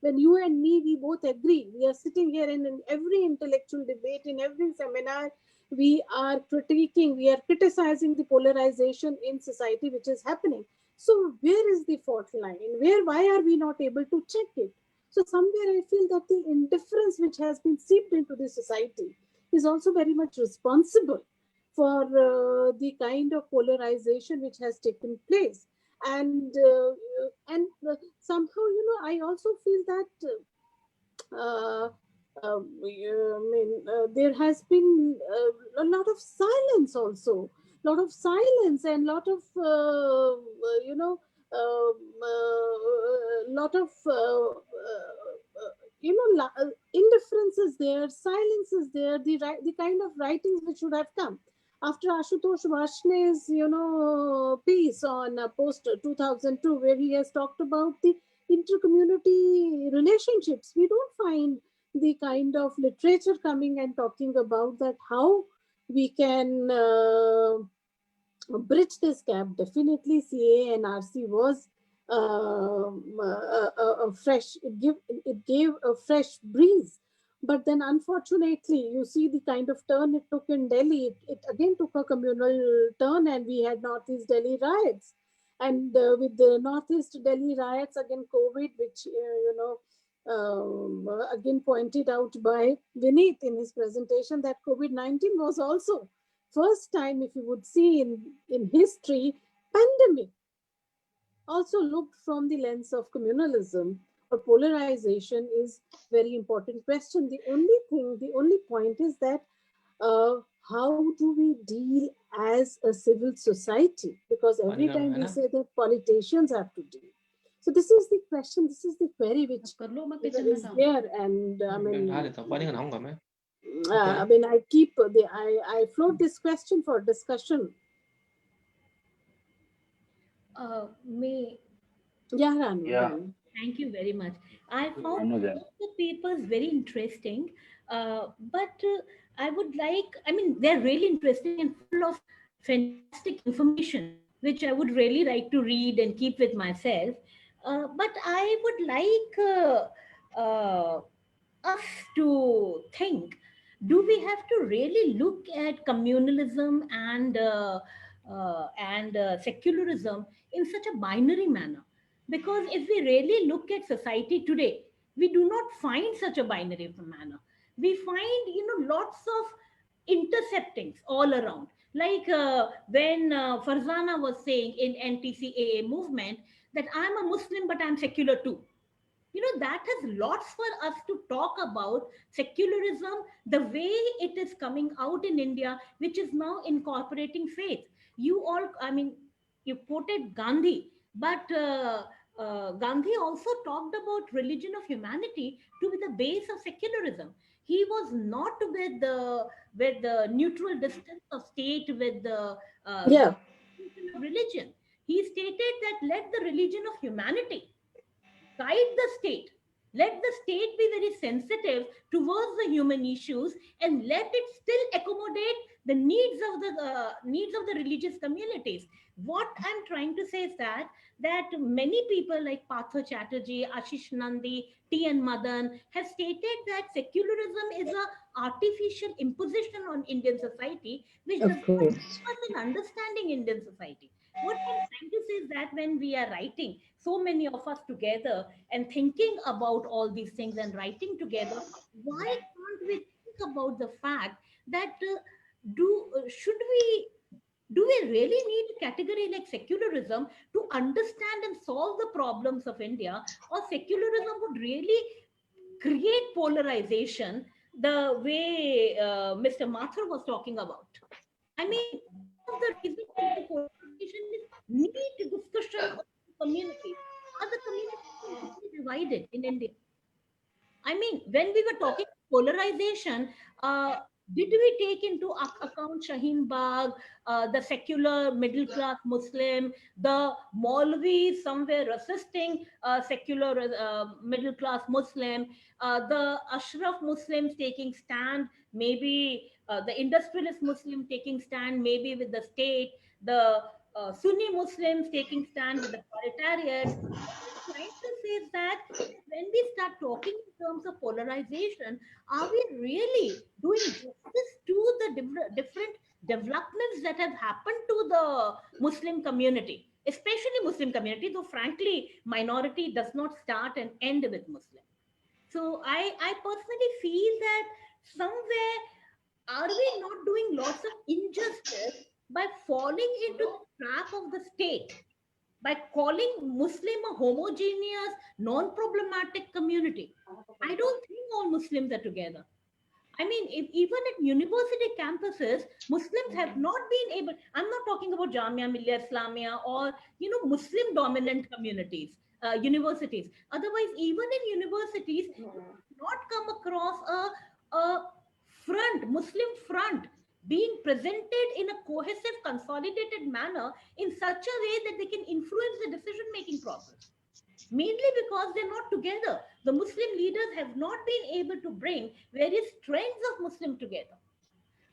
When you and me, we both agree, we are sitting here in every intellectual debate, in every seminar, we are critiquing, we are criticizing the polarization in society which is happening. So where is the fault line? Why are we not able to check it? So somewhere I feel that the indifference which has been seeped into the society is also very much responsible for the kind of polarization which has taken place. And somehow, I also feel that there has been a lot of silence also, lot of silence and lot of lot of indifference is there, silence is there, the kind of writings which should have come after Ashutosh Varshney's piece on post 2002, where he has talked about the intercommunity relationships. We don't find the kind of literature coming and talking about that, how we can bridge this gap. Definitely CA and RC was a fresh, it gave a fresh breeze. But then unfortunately, you see the kind of turn it took in Delhi. It again took a communal turn, and we had Northeast Delhi riots. And with the Northeast Delhi riots, again COVID, which again pointed out by Vineet in his presentation, that COVID-19 was also first time, if you would see in history, pandemic also looked from the lens of communalism or polarization is very important question. The only point is that how do we deal as a civil society? Because every time we say that politicians have to deal. So this is the question, this is the query which is there. And I float this question for discussion. Yeah, Ranu.
Yeah.
Thank you very much. I found the papers very interesting, but I would like, they're really interesting and full of fantastic information, which I would really like to read and keep with myself. But I would like us to think, do we have to really look at communalism and secularism in such a binary manner? Because if we really look at society today, we do not find such a binary manner. We find, lots of interceptings all around. Like when Farzana was saying in NTCAA movement that I'm a Muslim but I'm secular too. That has lots for us to talk about secularism, the way it is coming out in India, which is now incorporating faith. You quoted Gandhi, but Gandhi also talked about religion of humanity to be the base of secularism. He was not with the neutral distance of state, with the religion. He stated that let the religion of humanity guide the state. Let the state be very sensitive towards the human issues, and let it still accommodate the needs of the religious communities. What I'm trying to say is that many people like Partha Chatterjee, Ashish Nandi, T.N. Madan have stated that secularism is a artificial imposition on Indian society, which does not help us in understanding Indian society. What I'm trying to say is that when we are writing, so many of us together and thinking about all these things and writing together, why can't we think about the fact that should we do we really need a category like secularism to understand and solve the problems of India, or secularism would really create polarization the way Mr. Mathur was talking about? I mean, one of the reasons for the polarization is need discussion of the community. Are the communities really divided in India? I mean, when we were talking polarization, did we take into account Shaheen Bagh, the secular middle class Muslim, the Maulvis somewhere assisting secular middle class Muslim, the Ashraf Muslims taking stand, maybe the industrialist Muslim taking stand, maybe with the state, the Sunni Muslims taking stand with the proletariat, trying to say is that when we start talking in terms of polarization, are we really doing justice to the different developments that have happened to the Muslim community, especially Muslim community, though frankly, minority does not start and end with Muslim. So I personally feel that somewhere are we not doing lots of injustice by falling into the trap of the state, by calling Muslim a homogeneous, non-problematic community? I don't think all Muslims are together. I mean, if, even at university campuses, Muslims have not been able. I'm not talking about Jamia Millia Islamia or Muslim dominant communities, universities. Otherwise, even in universities, you not come across a front, Muslim front, being presented in a cohesive, consolidated manner in such a way that they can influence the decision making process, mainly because they're not together. The Muslim leaders have not been able to bring various trends of Muslim together.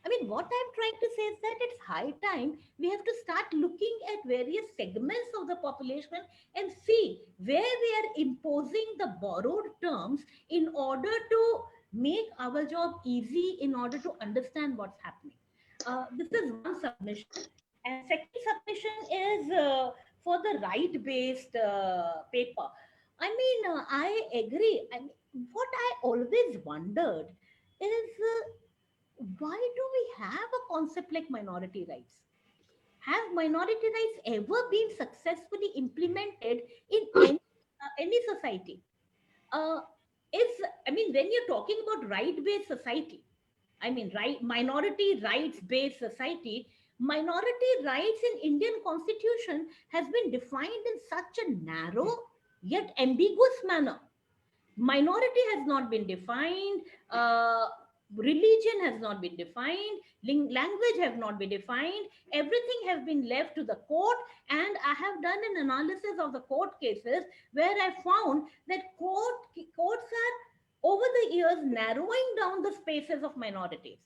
I mean, what I'm trying to say is that it's high time we have to start looking at various segments of the population and see where we are imposing the borrowed terms in order to make our job easy, in order to understand what's happening. This is one submission. And second submission is for the right-based paper. I mean, I agree. I mean, what I always wondered is why do we have a concept like minority rights? Have minority rights ever been successfully implemented in any society? Uh, is I mean, when you're talking about right-based society, I mean, right, minority rights-based society, minority rights in Indian Constitution has been defined in such a narrow yet ambiguous manner. Minority has not been defined, religion has not been defined, language have not been defined, everything has been left to the court. And I have done an analysis of the court cases where I found that courts are over the years narrowing down the spaces of minorities.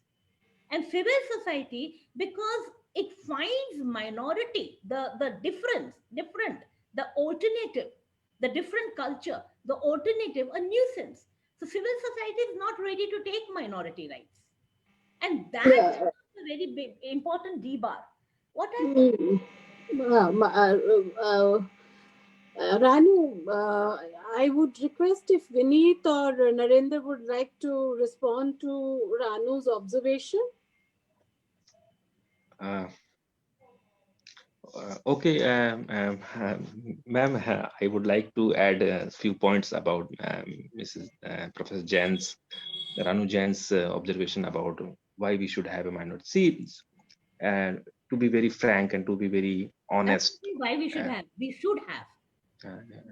And civil society, because it finds minority, the different, the alternative, the different culture, the alternative, a nuisance. So civil society is not ready to take minority rights, and that's
Yeah.
a very big important debar. What I
Mm. Ranu, I would request if Vineet or Narendra would like to respond to Ranu's observation.
Uh, okay, ma'am, I would like to add a few points about Mrs. Professor Jain's, Ranu Jain's observation about why we should have a minority. See, and to be very frank and to be very
that's
honest,
why we should have. We should have.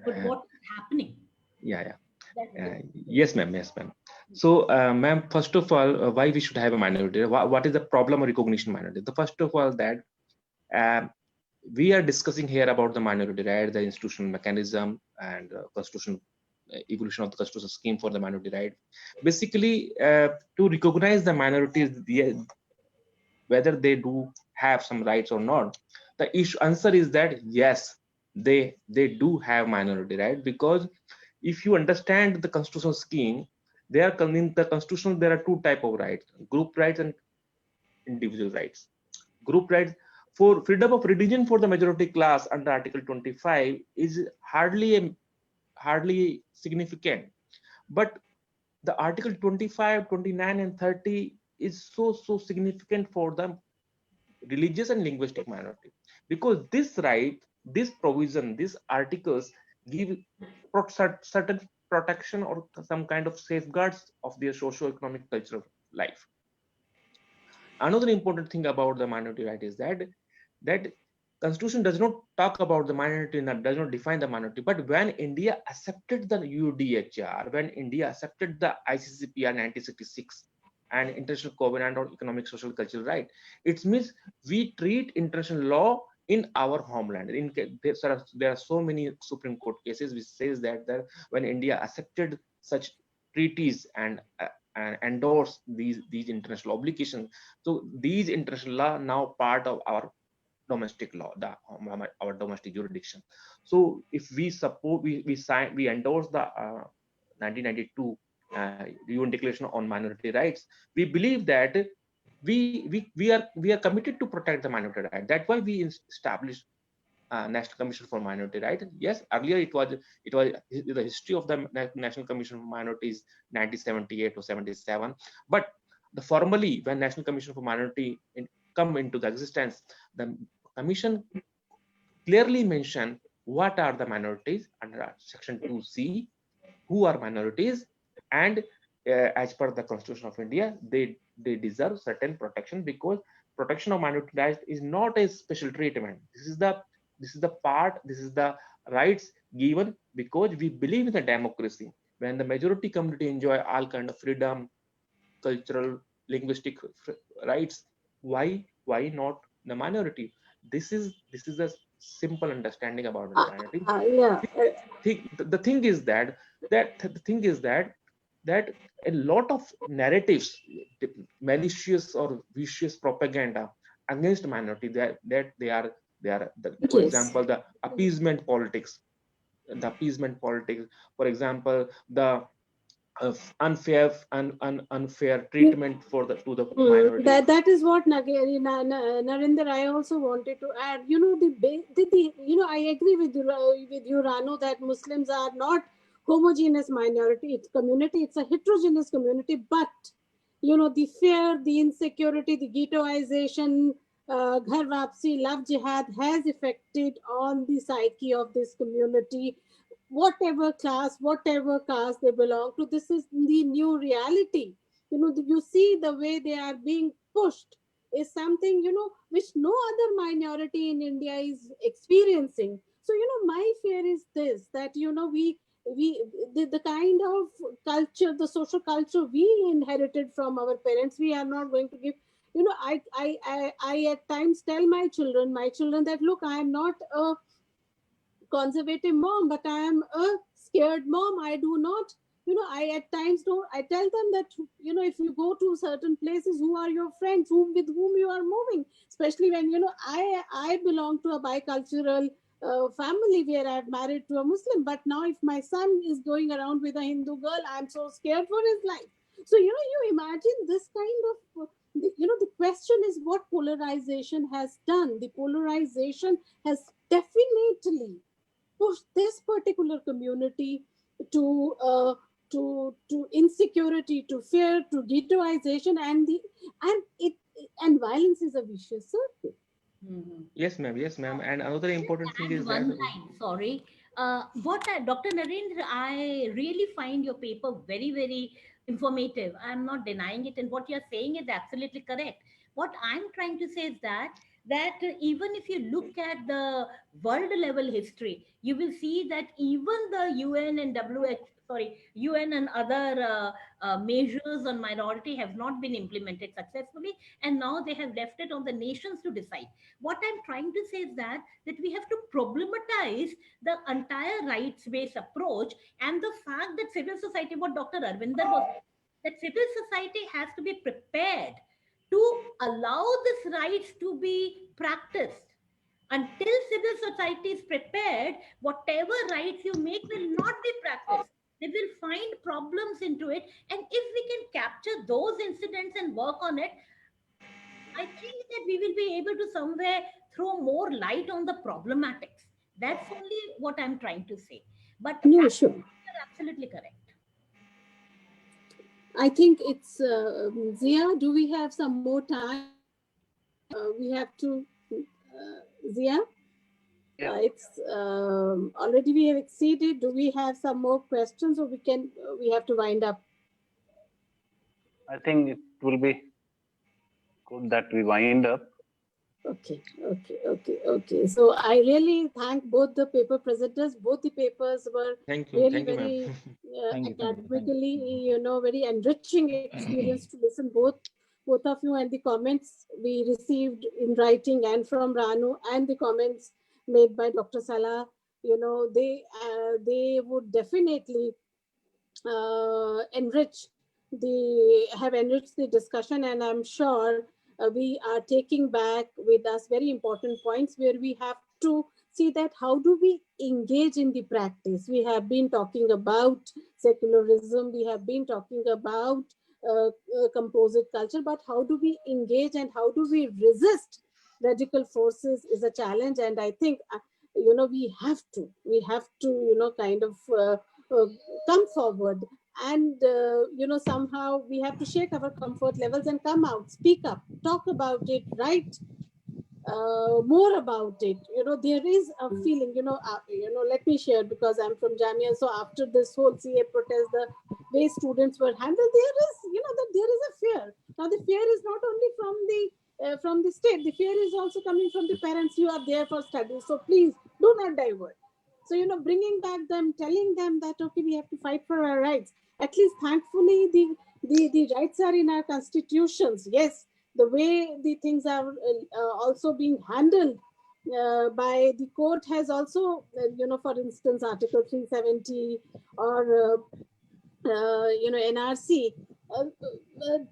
But what is happening?
yeah.
That's
Yes, ma'am. Yes, ma'am. So, ma'am, first of all, why we should have a minority? What is the problem of recognition minority? The first of all, that we are discussing here about the minority right, the institutional mechanism and constitutional evolution of the constitutional scheme for the minority right. Basically, to recognize the minorities, whether they do have some rights or not, the answer is that yes, they do have minority right, because if you understand the constitutional scheme, in the constitution there are two type of rights: group rights and individual rights. Group rights, for freedom of religion for the majority class under Article 25 is hardly significant, but the Article 25, 29 and 30 is so significant for the religious and linguistic minority, because this right, this provision, these articles give certain protection or some kind of safeguards of their socio-economic cultural life. Another important thing about the minority right is that constitution does not talk about the minority and does not define the minority. But when India accepted the UDHR, when India accepted the ICCPR 1966 and International Covenant on Economic, Social, Cultural Right, it means we treat international law in our homeland. There are so many Supreme Court cases which says that when India accepted such treaties and endorse these international obligations, so these international law now part of our domestic law, our domestic jurisdiction. So if we suppose we endorse the 1992 UN Declaration on Minority Rights, we believe that we are committed to protect the minority right. That's why we established National Commission for Minority Rights. Yes, earlier it was the history of the National Commission for Minorities 1978 or 77, but formally when National Commission for Minority come into the existence, the commission clearly mentioned what are the minorities under section 2C, who are minorities, and as per the Constitution of India, they deserve certain protection, because protection of minority rights is not a special treatment. This is the rights given because we believe in the democracy. When the majority community enjoy all kind of freedom, cultural, linguistic rights, why not the minority? This is a simple understanding about the minority.
Yeah.
The thing is that a lot of narratives, malicious or vicious propaganda against minority, that they are for example, the appeasement politics, for example, the unfair treatment to the minority.
That is what Narendra, I also wanted to add. You know, I agree with you, Rano, that Muslims are not homogeneous minority. It's community. It's a heterogeneous community. But you know, the fear, the insecurity, the ghettoization, ghar wapsi, love jihad has affected on the psyche of this community. Whatever class, whatever caste they belong to, this is the new reality. You know, you see the way they are being pushed is something, you know, which no other minority in India is experiencing. So, you know, my fear is this, that, you know, the kind of culture, the social culture we inherited from our parents, we are not going to give. You know, I at times tell my children that, look, I am not a conservative mom, but I am a scared mom. I do not, you know, I at times don't, I tell them that, you know, if you go to certain places, who are your friends, with whom you are moving, especially when, you know, I belong to a bicultural family where I've married to a Muslim, but now if my son is going around with a Hindu girl, I'm so scared for his life. So, you know, you imagine this kind of, you know, the question is what polarization has done. The polarization has definitely push this particular community to insecurity, to fear, to ghettoization, and violence is a vicious circle.
Yes, ma'am. And another important thing is that.
Sorry. Dr. Narendra, I really find your paper very, very informative. I'm not denying it, and what you're saying is absolutely correct. What I'm trying to say is that even if you look at the world level history, you will see that even the UN and other measures on minority have not been implemented successfully, and now they have left it on the nations to decide. What I'm trying to say is that we have to problematize the entire rights-based approach, and the fact that civil society, what Dr. Arvinder was, that civil society has to be prepared to allow these rights to be practiced. Until civil society is prepared, whatever rights you make will not be practiced. They will find problems into it. And if we can capture those incidents and work on it, I think that we will be able to somewhere throw more light on the problematics. That's only what I'm trying to say. But
no, sure.
You're absolutely correct.
I think it's Zia. Do we have some more time? We have to Zia.
Yeah.
It's already we have exceeded. Do we have some more questions, or we have to wind up?
I think it will be good that we wind up.
Okay. So I really thank both the paper presenters. Both the papers were really very academically, you know, very enriching experience to listen both of you, and the comments we received in writing and from Ranu, and the comments made by Dr. Salah. You know, they would definitely enrich the discussion, and I'm sure we are taking back with us very important points where we have to see that how do we engage in the practice. We have been talking about secularism, we have been talking about composite culture, but how do we engage and how do we resist radical forces is a challenge. And I think, we have to, kind of come forward and, somehow we have to shake our comfort levels and come out, speak up, talk about it, write more about it. There is a feeling, let me share, because I'm from Jamia. So after this whole CA protest, the way students were handled, there is a fear. Now the fear is not only from the state, the fear is also coming from the parents. You are there for studies, so please do not divert. So, bringing back them, telling them that, okay, we have to fight for our rights. At least thankfully, the rights are in our constitutions. Yes, the way the things are also being handled by the court has also, for instance, Article 370 or, NRC,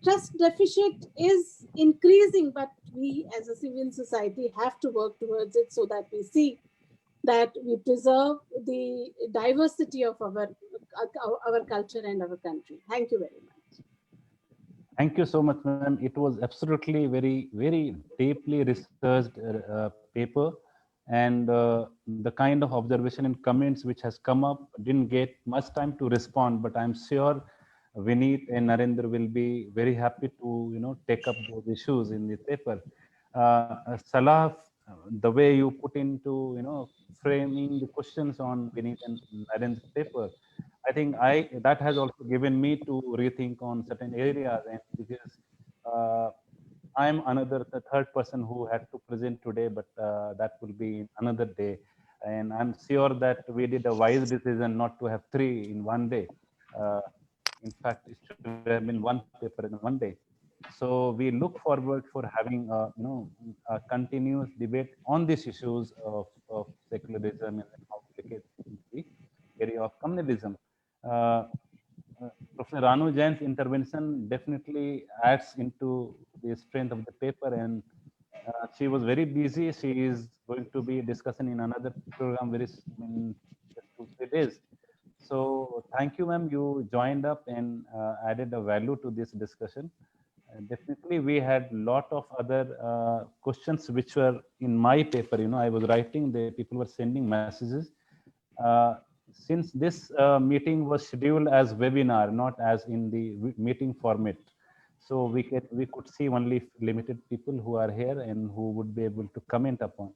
trust deficit is increasing, but we as a civil society have to work towards it so that we see that we preserve the diversity of our culture and our country. Thank you very much.
Thank you so much, ma'am. It was absolutely very, very deeply researched paper, and the kind of observation and comments which has come up didn't get much time to respond, but I'm sure Vineet and Narendra will be very happy to take up those issues in the paper. Salah, the way you put into framing the questions on Vineet and Narendra's paper, I think that has also given me to rethink on certain areas, and because I'm the third person who had to present today, but that will be another day. And I'm sure that we did a wise decision not to have 3 in one day. In fact, it should have been one paper in one day. So we look forward for having a continuous debate on these issues of secularism and how to take it into the area of communalism. Professor Ranu Jain's intervention definitely adds into the strength of the paper, and she was very busy. She is going to be discussing in another program in just 2-3 days. So thank you, ma'am. You joined up and added a value to this discussion. Definitely, we had a lot of other questions which were in my paper. I was writing, the people were sending messages. Since this meeting was scheduled as webinar, not as in the meeting format, so we could see only limited people who are here and who would be able to comment upon.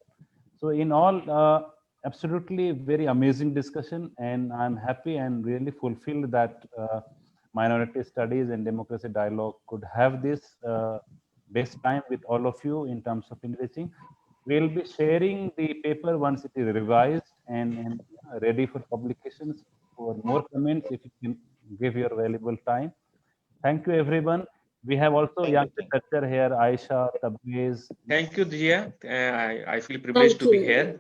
So in all, absolutely very amazing discussion, and I'm happy and really fulfilled that minority studies and democracy dialogue could have this best time with all of you in terms of enriching. We'll be sharing the paper once it is revised and ready for publications. For more comments, if you can give your valuable time. Thank you, everyone. We have also young researcher here, Aisha, Tabriz.
Thank you, Jia. I feel privileged to be here.